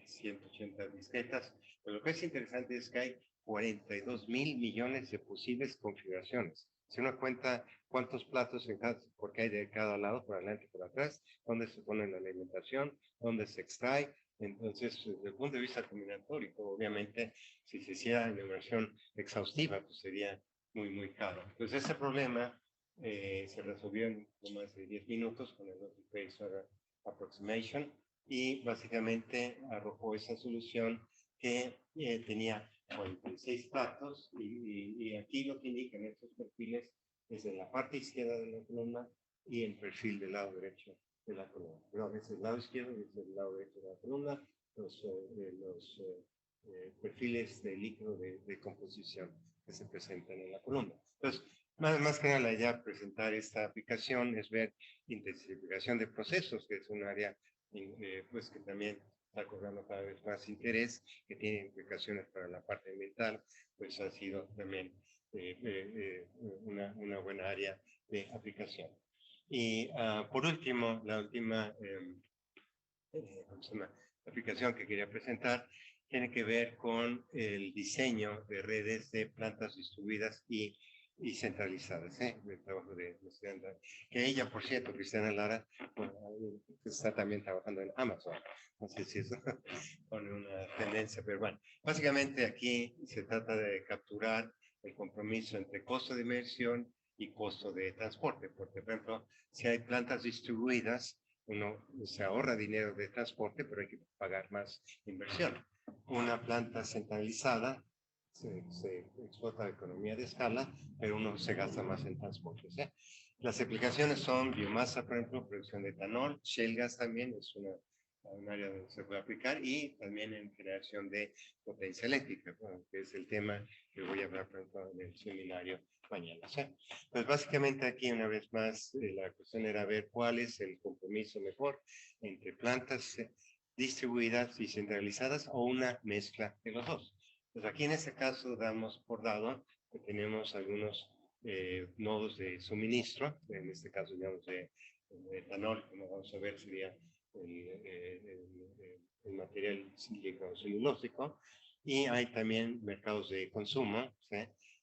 [SPEAKER 3] 180 discretas. Pero lo que es interesante es que hay 42.000 millones de posibles configuraciones. Si uno cuenta cuántos platos en cada, porque hay de cada lado, por adelante y por atrás, dónde se pone la alimentación, dónde se extrae. Entonces, desde el punto de vista combinatorio, obviamente, si se hiciera enumeración exhaustiva, pues sería muy, muy caro. Entonces, ese problema se resolvió en más de 10 minutos con el Logic Based Error Approximation y básicamente arrojó esa solución que tenía 46 platos y aquí lo que indican estos perfiles es en la parte izquierda de la columna y el perfil del lado derecho de la columna. Pero es el lado izquierdo y es el lado derecho de la columna, los perfiles de líquido de composición que se presentan en la columna. Entonces, más que nada la idea de presentar esta aplicación es ver intensificación de procesos, que es un área pues que también está cobrando cada vez más interés, que tiene implicaciones para la parte ambiental, pues ha sido también una buena área de aplicación. Y por último, la última aplicación que quería presentar tiene que ver con el diseño de redes de plantas distribuidas y centralizadas, el trabajo de Cristiana, que ella, por cierto, Cristiana Lara, bueno, está también trabajando en Amazon. No sé si eso pone una tendencia, pero bueno, básicamente aquí se trata de capturar el compromiso entre costo de inversión y costo de transporte. Porque, por ejemplo, si hay plantas distribuidas, uno se ahorra dinero de transporte, pero hay que pagar más inversión. Una planta centralizada se explota la economía de escala, pero uno se gasta más en transportes. Las aplicaciones son biomasa, por ejemplo, producción de etanol, shale gas también es un área donde se puede aplicar, y también en generación de potencia eléctrica, bueno, que es el tema que voy a hablar, por ejemplo, en el seminario mañana. Pues básicamente aquí, una vez más, la cuestión era ver cuál es el compromiso mejor entre plantas distribuidas y centralizadas o una mezcla de los dos. Pues aquí en este caso damos por dado que tenemos algunos nodos de suministro, en este caso digamos de etanol, como vamos a ver sería el material celulósico, y hay también mercados de consumo, ¿sí?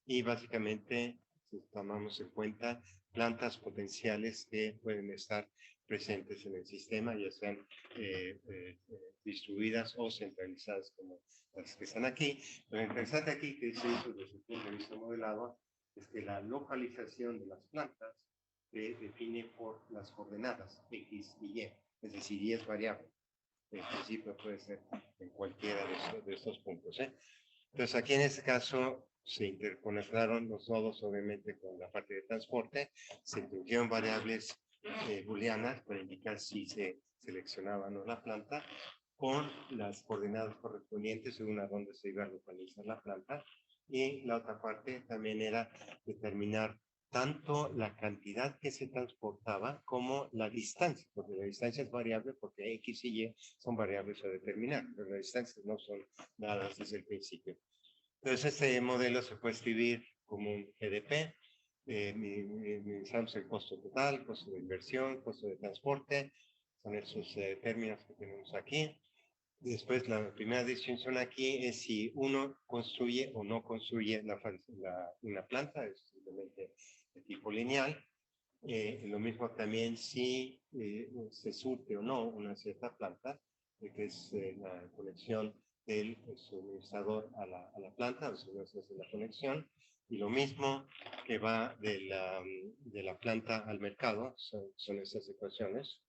[SPEAKER 3] Y básicamente si tomamos en cuenta plantas potenciales que pueden estar presentes en el sistema, ya sean distribuidas o centralizadas como las que están aquí. Lo interesante aquí que se hizo desde el punto de vista modelado es que la localización de las plantas se define por las coordenadas X y Y, es decir, Y es variable. En principio puede ser en cualquiera de estos puntos. Entonces aquí en este caso se interconectaron los nodos obviamente con la parte de transporte, se introdujeron variables booleanas para indicar si se seleccionaba o no la planta, con las coordenadas correspondientes según a dónde se iba a localizar la planta, y la otra parte también era determinar tanto la cantidad que se transportaba como la distancia, porque la distancia es variable porque X y Y son variables a determinar, pero las distancias no son dadas desde el principio. Entonces este modelo se puede escribir como un GDP, minimizamos el costo total, costo de inversión, costo de transporte, son esos términos que tenemos aquí. Después, la primera distinción aquí es si uno construye o no construye una planta, es simplemente de tipo lineal. Lo mismo también si se surte o no una cierta planta, que es la conexión del suministrador a la planta, o sea, no se hace la conexión. Y lo mismo que va de la planta al mercado, son esas ecuaciones.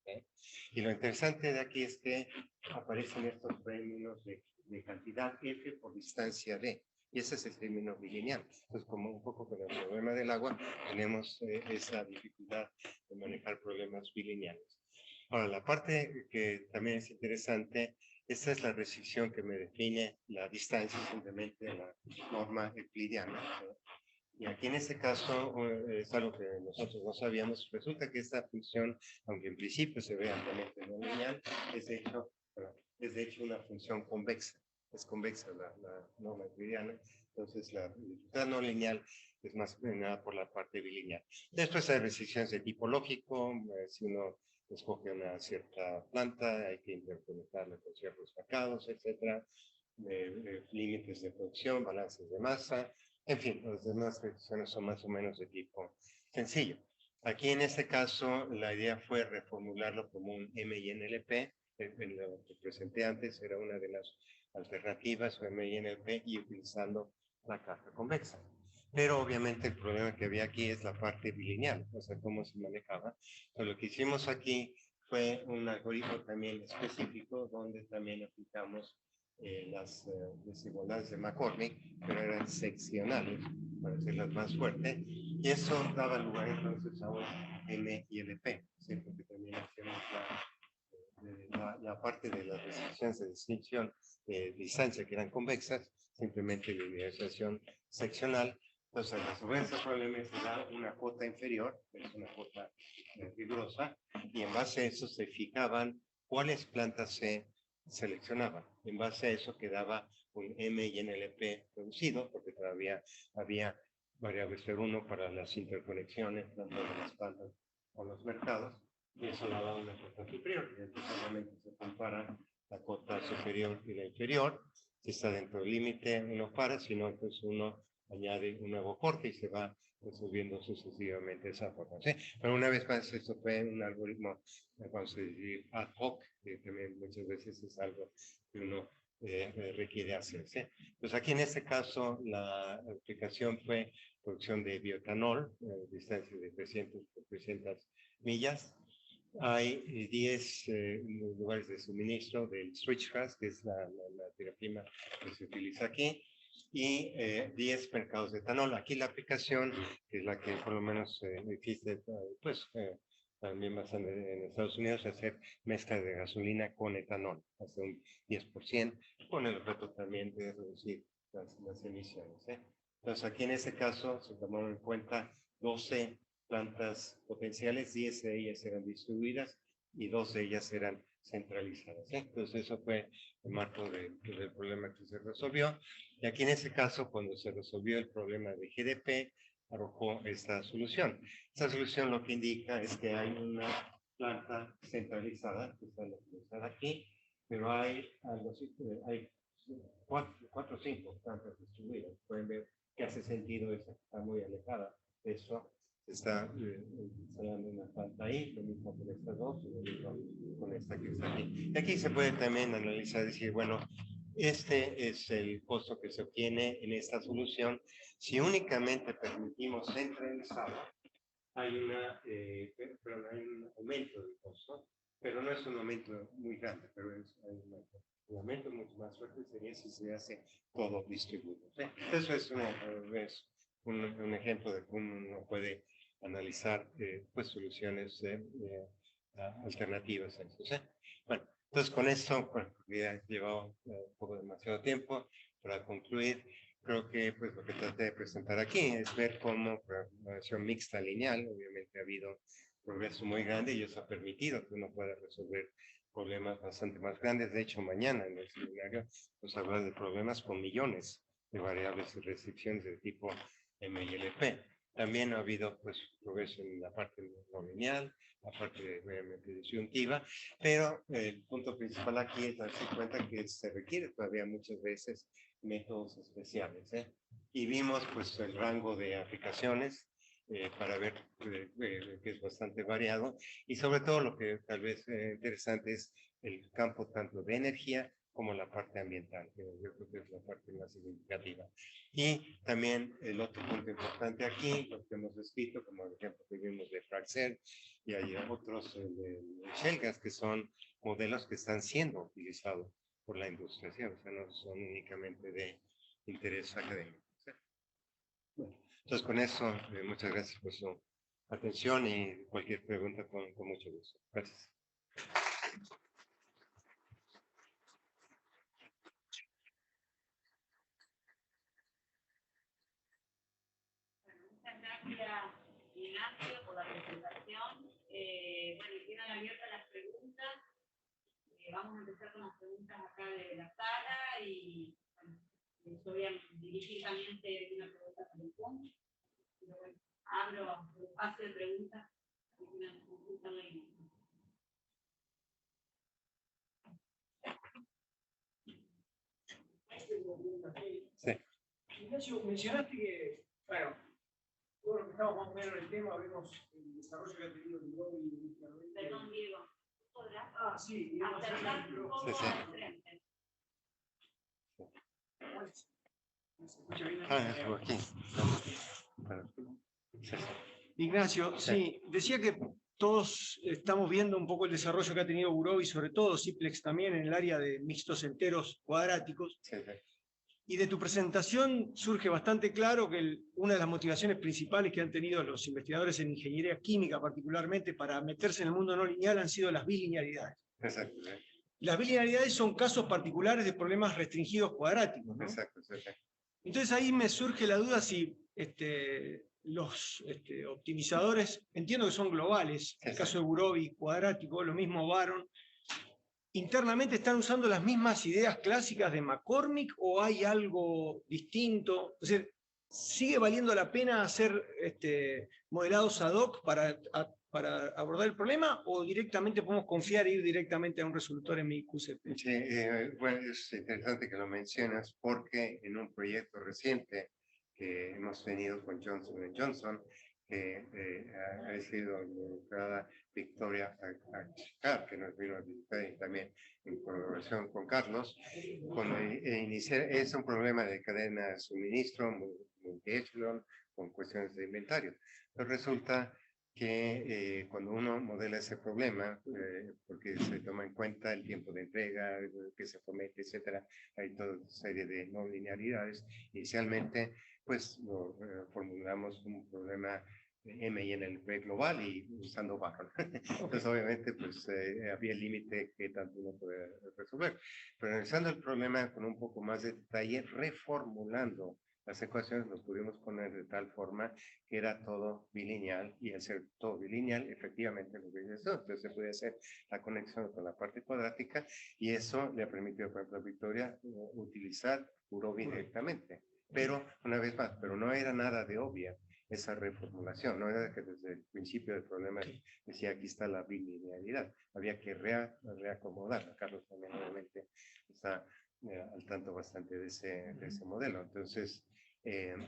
[SPEAKER 3] Y lo interesante de aquí es que aparecen estos términos de cantidad F por distancia D. Y ese es el término bilineal. Entonces, como un poco con el problema del agua, tenemos esa dificultad de manejar problemas bilineales. Ahora, la parte que también es interesante, esta es la restricción que me define la distancia simplemente en la norma euclidiana. Y aquí en este caso es algo que nosotros no sabíamos. Resulta que esta función, aunque en principio se ve ampliamente no lineal, es de hecho una función convexa. Es convexa la norma euclidiana. Entonces la dificultad no lineal es más nada por la parte bilineal. Después hay restricciones de tipo lógico. Si uno escoge una cierta planta, hay que interconectarla con ciertos mercados, etcétera. Límites de producción, balances de masa. En fin, las demás restricciones son más o menos de tipo sencillo. Aquí en este caso, la idea fue reformularlo como un MINLP. Lo que presenté antes era una de las alternativas, o MINLP, y utilizando la caja convexa. Pero obviamente el problema que había aquí es la parte bilineal, o sea, cómo se manejaba. Entonces, lo que hicimos aquí fue un algoritmo también específico, donde también aplicamos las desigualdades de McCormick, pero eran seccionales, para hacerlas más fuertes, y eso daba lugar entonces a un MILP, ¿sí? Porque también hacíamos la parte de las restricciones de distinción de distancia que eran convexas, simplemente linealización seccional. Entonces, al resolver ese problema se da una cuota inferior, que es una cuota rigurosa, y en base a eso se fijaban cuáles plantas se seleccionaban. En base a eso quedaba un MINLP reducido, porque todavía había variable 0,1 para las interconexiones, tanto de las plantas o los mercados, y eso daba una cuota superior. Y entonces obviamente se compara la cuota superior y la inferior, Si está dentro del límite, uno para, si no, entonces uno añade un nuevo corte y se va resolviendo sucesivamente de esa forma. ¿Sí? Pero una vez más, esto fue un algoritmo, vamos a decir, ad hoc, que también muchas veces es algo que uno requiere hacer. ¿Sí? Pues aquí en este caso, la aplicación fue producción de bioetanol, distancia de 300 por 300 millas. Hay 10 lugares de suministro del switchgrass, que es la materia prima que se utiliza aquí, y 10 mercados de etanol. Aquí la aplicación, que es la que por lo menos existe, pues también bastante en Estados Unidos, es hacer mezcla de gasolina con etanol, hasta un 10%, con el objeto también de reducir las emisiones. Entonces aquí en este caso se tomaron en cuenta 12 plantas potenciales, 10 de ellas eran distribuidas y 2 de ellas eran centralizadas. Entonces eso fue el marco del problema que se resolvió. Y aquí en este caso, cuando se resolvió el problema de GDP, arrojó esta solución. Esta solución lo que indica es que hay una planta centralizada, que está localizada aquí, pero hay 4 o 5 plantas distribuidas. Pueden ver que hace sentido, esa está muy alejada de eso. Está instalando una planta ahí, lo mismo con estas dos, y lo mismo con esta que está aquí. Y aquí se puede también analizar, decir, bueno, este es el costo que se obtiene en esta solución. Si únicamente permitimos centralizado, hay un aumento del costo, pero no es un aumento muy grande, pero hay un aumento mucho más fuerte sería si se hace todo distribuido. Eso es un ejemplo de cómo uno puede analizar pues soluciones alternativas a eso. Bueno, entonces con esto, bueno, ya he llevado un poco demasiado tiempo para concluir. Creo que pues lo que traté de presentar aquí es ver cómo programación mixta lineal, obviamente ha habido progreso muy grande y eso ha permitido que uno pueda resolver problemas bastante más grandes. De hecho, mañana en el seminario nos habla de problemas con millones de variables y restricciones de tipo MLP. También ha habido pues progreso en la parte no lineal, la parte obviamente disyuntiva, pero el punto principal aquí es darse cuenta que se requiere todavía muchas veces métodos especiales. Y vimos pues el rango de aplicaciones para ver que es bastante variado, y sobre todo lo que tal vez interesante es el campo tanto de energía como la parte ambiental, que yo creo que es la parte más significativa. Y también el otro punto importante aquí, lo que hemos descrito, como el ejemplo que vimos de Praxair, y hay otros de Shell Gas, que son modelos que están siendo utilizados por la industria, ¿sí? O sea, no son únicamente de interés académico. ¿Sí? Bueno, entonces con eso, muchas gracias por su atención y cualquier pregunta con mucho gusto. Gracias.
[SPEAKER 5] Gracias, Ignacio, por la presentación. Bueno, quedan abiertas las preguntas. Vamos a empezar con las preguntas acá de la sala y bueno, yo voy a dirigir también una pregunta por el Zoom. Pero bueno, abro el espacio de preguntas. Una consulta muy
[SPEAKER 3] Sí.
[SPEAKER 6] Ignacio, mencionaste que, bueno, todo lo que estamos más o menos en el tema, vemos el desarrollo que ha tenido el Urobi últimamente.
[SPEAKER 5] Perdón, Diego. ¿Podrás
[SPEAKER 6] sí,
[SPEAKER 5] acercarte un poco al frente?
[SPEAKER 6] ¿Se escucha bien?
[SPEAKER 3] Aquí.
[SPEAKER 6] Ignacio, sí, decía que todos estamos viendo un poco el desarrollo que ha tenido Urobi, sobre todo Simplex también en el área de mixtos enteros cuadráticos.
[SPEAKER 3] Sí.
[SPEAKER 6] Y de tu presentación surge bastante claro que una de las motivaciones principales que han tenido los investigadores en ingeniería química particularmente para meterse en el mundo no lineal han sido las bilinearidades.
[SPEAKER 3] Exacto.
[SPEAKER 6] Las bilinearidades son casos particulares de problemas restringidos cuadráticos, ¿no?
[SPEAKER 3] Exacto.
[SPEAKER 6] Entonces ahí me surge la duda si los optimizadores, entiendo que son globales, el caso de Urobi cuadrático, lo mismo Baron, internamente están usando las mismas ideas clásicas de McCormick o hay algo distinto. Es decir, ¿sigue valiendo la pena hacer modelados ad hoc para para abordar el problema o directamente podemos confiar e ir directamente a un resolutor MIQCP?
[SPEAKER 3] Sí, bueno, es interesante que lo mencionas porque en un proyecto reciente que hemos tenido con Johnson Johnson, que ha sido involucrada Victoria Achicar, que nos vino a visitar y también en colaboración con Carlos, cuando es un problema de cadena de suministro, multi-echelon, con cuestiones de inventario. Pero resulta que cuando uno modela ese problema, porque se toma en cuenta el tiempo de entrega, que se promete, etcétera, hay toda una serie de no linealidades. Inicialmente, pues formulamos un problema M&L global y usando Barron. Entonces, obviamente, pues había el límite que tanto uno puede resolver. Pero analizando el problema con un poco más de detalle, reformulando las ecuaciones, lo pudimos poner de tal forma que era todo bilineal, y al ser todo bilineal, efectivamente lo que dice eso, entonces se puede hacer la conexión con la parte cuadrática, y eso le ha permitido, por ejemplo, a Victoria utilizar Gurobi directamente. Pero, una vez más, pero no era nada de obvia esa reformulación, no era que desde el principio del problema decía aquí está la bilinealidad, había que reacomodarla. Carlos también obviamente está al tanto bastante de ese modelo. Entonces,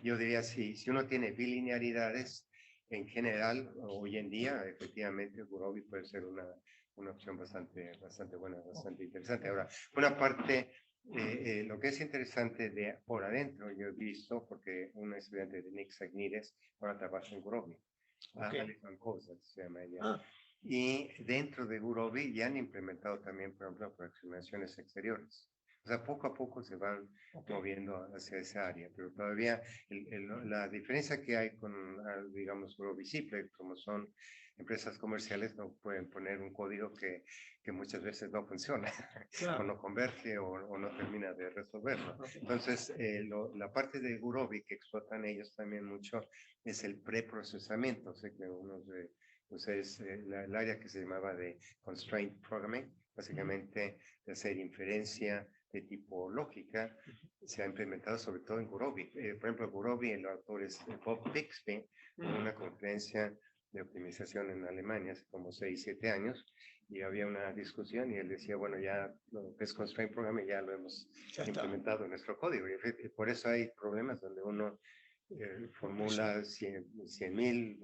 [SPEAKER 3] yo diría, si uno tiene bilinearidades, en general, hoy en día, efectivamente, Gurobi puede ser una opción bastante buena, bastante interesante. Ahora, una parte, lo que es interesante de por adentro, yo he visto, porque una estudiante de Nick Sagnides ahora trabaja en Gurobi. Alison Cosa se llama ella. Y dentro de Gurobi ya han implementado también, por ejemplo, aproximaciones exteriores. O sea, poco a poco se van moviendo hacia esa área, pero todavía la diferencia que hay con, digamos, Gurobi Simple, como son empresas comerciales, no pueden poner un código que muchas veces no funciona, o no converge, o no termina de resolverlo. Entonces, la parte de Gurobi que explotan ellos también mucho es el preprocesamiento. Sé que unos de ustedes, el área que se llamaba de Constraint Programming, básicamente de hacer inferencia de tipo lógica, se ha implementado sobre todo en Gurobi. Por ejemplo, Gurobi, el autor es Bob Bixby, en una conferencia de optimización en Alemania hace como 6, 7 años, y había una discusión y él decía, bueno, ya lo que es Constraint Programming ya lo hemos implementado en nuestro código, y por eso hay problemas donde uno formula 100,000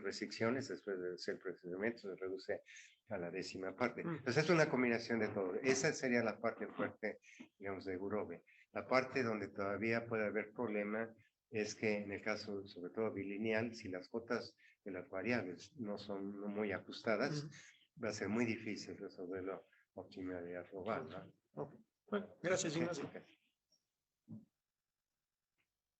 [SPEAKER 3] restricciones, después de hacer procesamiento se reduce a la décima parte. Entonces es una combinación de todo. Esa sería la parte fuerte, digamos, de Gurobi. La parte donde todavía puede haber problema es que en el caso, sobre todo bilineal, si las cotas de las variables no son muy ajustadas, va a ser muy difícil resolverlo optimalidad global, ¿no?
[SPEAKER 6] Bueno, gracias, Ignacio.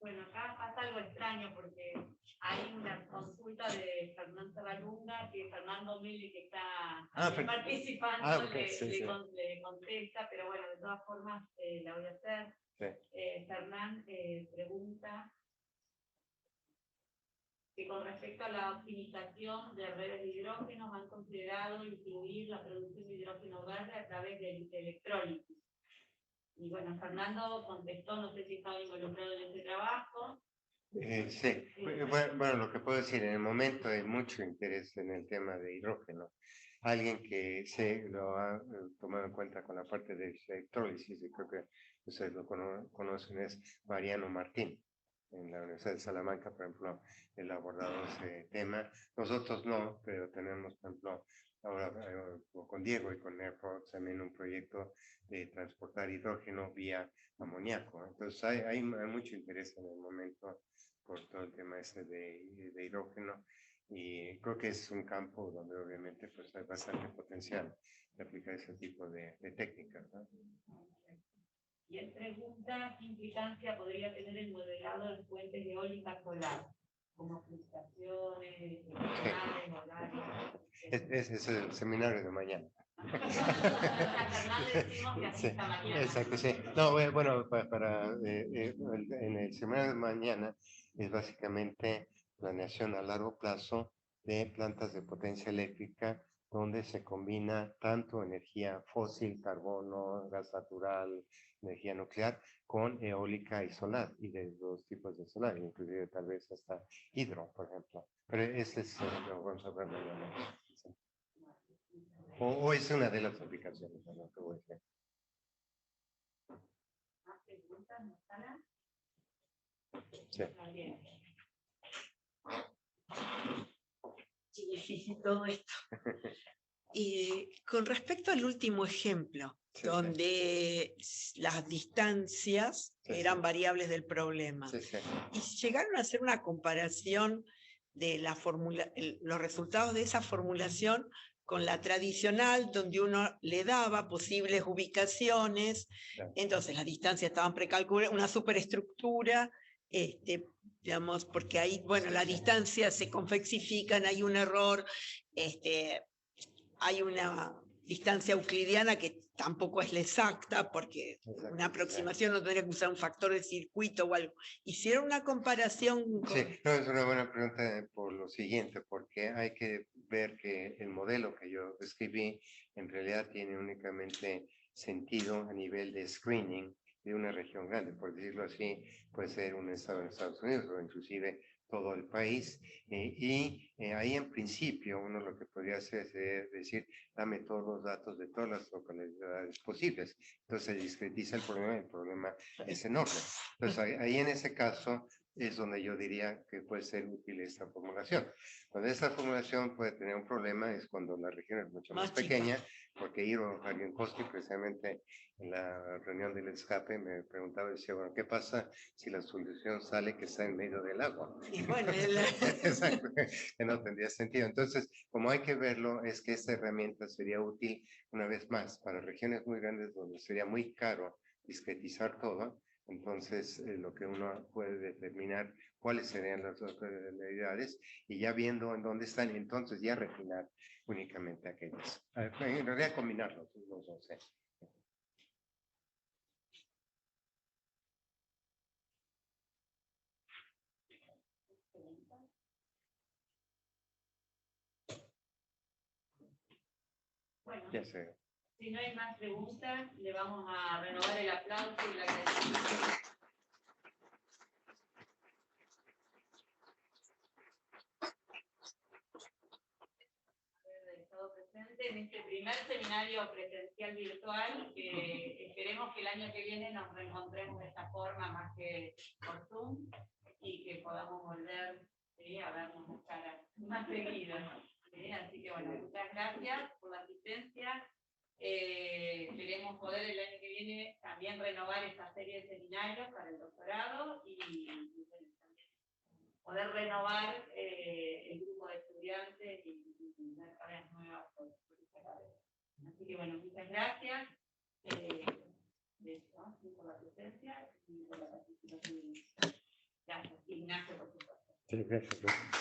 [SPEAKER 5] Bueno, acá pasa algo extraño porque hay una consulta de Fernando Serralunga que Fernando Meli, que está participando, le contesta, pero bueno, de todas formas la voy a hacer. Fernán pregunta que con respecto a la optimización de redes de hidrógeno han considerado incluir la producción de hidrógeno verde a través de electrólisis. Y bueno, Fernando contestó, no sé si estaba involucrado en ese trabajo.
[SPEAKER 3] Sí, bueno, lo que puedo decir, en el momento hay mucho interés en el tema de hidrógeno. Alguien que lo ha tomado en cuenta con la parte de electrólisis, y creo que ustedes lo conocen, es Mariano Martín. En la Universidad de Salamanca, por ejemplo, él ha abordado ese tema. Nosotros no, pero tenemos, por ejemplo, ahora con Diego y con Airports también un proyecto de transportar hidrógeno vía amoníaco. Entonces hay mucho interés en el momento por todo el tema ese de hidrógeno, y creo que es un campo donde obviamente pues hay bastante potencial de aplicar ese tipo de técnicas, ¿no?
[SPEAKER 5] Y él pregunta qué implicancia podría tener el modelado de fuentes eólicas solares, como fluctuaciones, horarios.
[SPEAKER 3] Ese es el seminario de mañana. Sí, exacto, sí. No, bueno, en el seminario de mañana es básicamente planeación a largo plazo de plantas de potencia eléctrica donde se combina tanto energía fósil, carbono, gas natural, energía nuclear, con eólica y solar, y de dos tipos de solar, inclusive tal vez hasta hidro, por ejemplo. Pero ese es lo que vamos a ver mañana. Sí. O es una de las aplicaciones, ¿no? Que voy a decir.
[SPEAKER 5] ¿Más preguntas, Gonzala?
[SPEAKER 3] Sí.
[SPEAKER 5] Gabriel.
[SPEAKER 7] Sí, difícil todo esto. Y con respecto al último ejemplo,
[SPEAKER 3] Sí,
[SPEAKER 7] donde las distancias
[SPEAKER 3] Sí,
[SPEAKER 7] eran
[SPEAKER 3] sí.
[SPEAKER 7] variables del problema,
[SPEAKER 3] Sí, sí.
[SPEAKER 7] y llegaron a hacer una comparación de los resultados de esa formulación con la tradicional, donde uno le daba posibles ubicaciones,
[SPEAKER 3] Claro.
[SPEAKER 7] entonces las distancias estaban precalculadas, una superestructura, digamos, porque ahí, bueno, las distancias se convexifican, hay un error, hay una distancia euclidiana que tampoco es la exacta, porque
[SPEAKER 3] Exacto,
[SPEAKER 7] una aproximación no tendría que usar un factor de circuito o algo. Hicieron una comparación con...
[SPEAKER 3] Sí, no, es una buena pregunta por lo siguiente, porque hay que ver que el modelo que yo escribí en realidad tiene únicamente sentido a nivel de screening de una región grande, por decirlo así, puede ser un estado en Estados Unidos o inclusive todo el país, y ahí en principio uno lo que podría hacer es decir, dame todos los datos de todas las localidades posibles, entonces se discretiza el problema es enorme. Entonces ahí en ese caso es donde yo diría que puede ser útil esta formulación. Cuando esta formulación puede tener un problema es cuando la región es mucho más
[SPEAKER 7] Más chica.
[SPEAKER 3] pequeña, porque Iro Jardinkowski, precisamente en la reunión del escape, me preguntaba, decía, bueno, ¿qué pasa si la solución sale que está en medio del agua?
[SPEAKER 7] Y bueno,
[SPEAKER 3] Exacto, que no tendría sentido. Entonces, como hay que verlo, es que esta herramienta sería útil, una vez más, para regiones muy grandes donde sería muy caro discretizar todo. Entonces, lo que uno puede determinar cuáles serían las localidades y ya viendo en dónde están, entonces ya refinar únicamente aquellas. En realidad combinarlos, los dos.
[SPEAKER 5] Bueno,
[SPEAKER 3] Ya sé.
[SPEAKER 5] si no hay más preguntas, le vamos a renovar el aplauso y el agradecimiento. Haber estado presente en este primer seminario presencial virtual, que esperemos que el año que viene nos reencontremos de esta forma más que por Zoom y que podamos volver a vernos las caras más seguido. Así que bueno, muchas gracias por la asistencia. Esperemos poder el año que viene también renovar esta serie de seminarios para el doctorado y bueno, también poder renovar el grupo de estudiantes y dar tareas nuevas por esta carrera. Así que bueno, muchas gracias por la presencia y por la participación. Gracias, Ignacio, por supuesto.
[SPEAKER 3] Sí, gracias.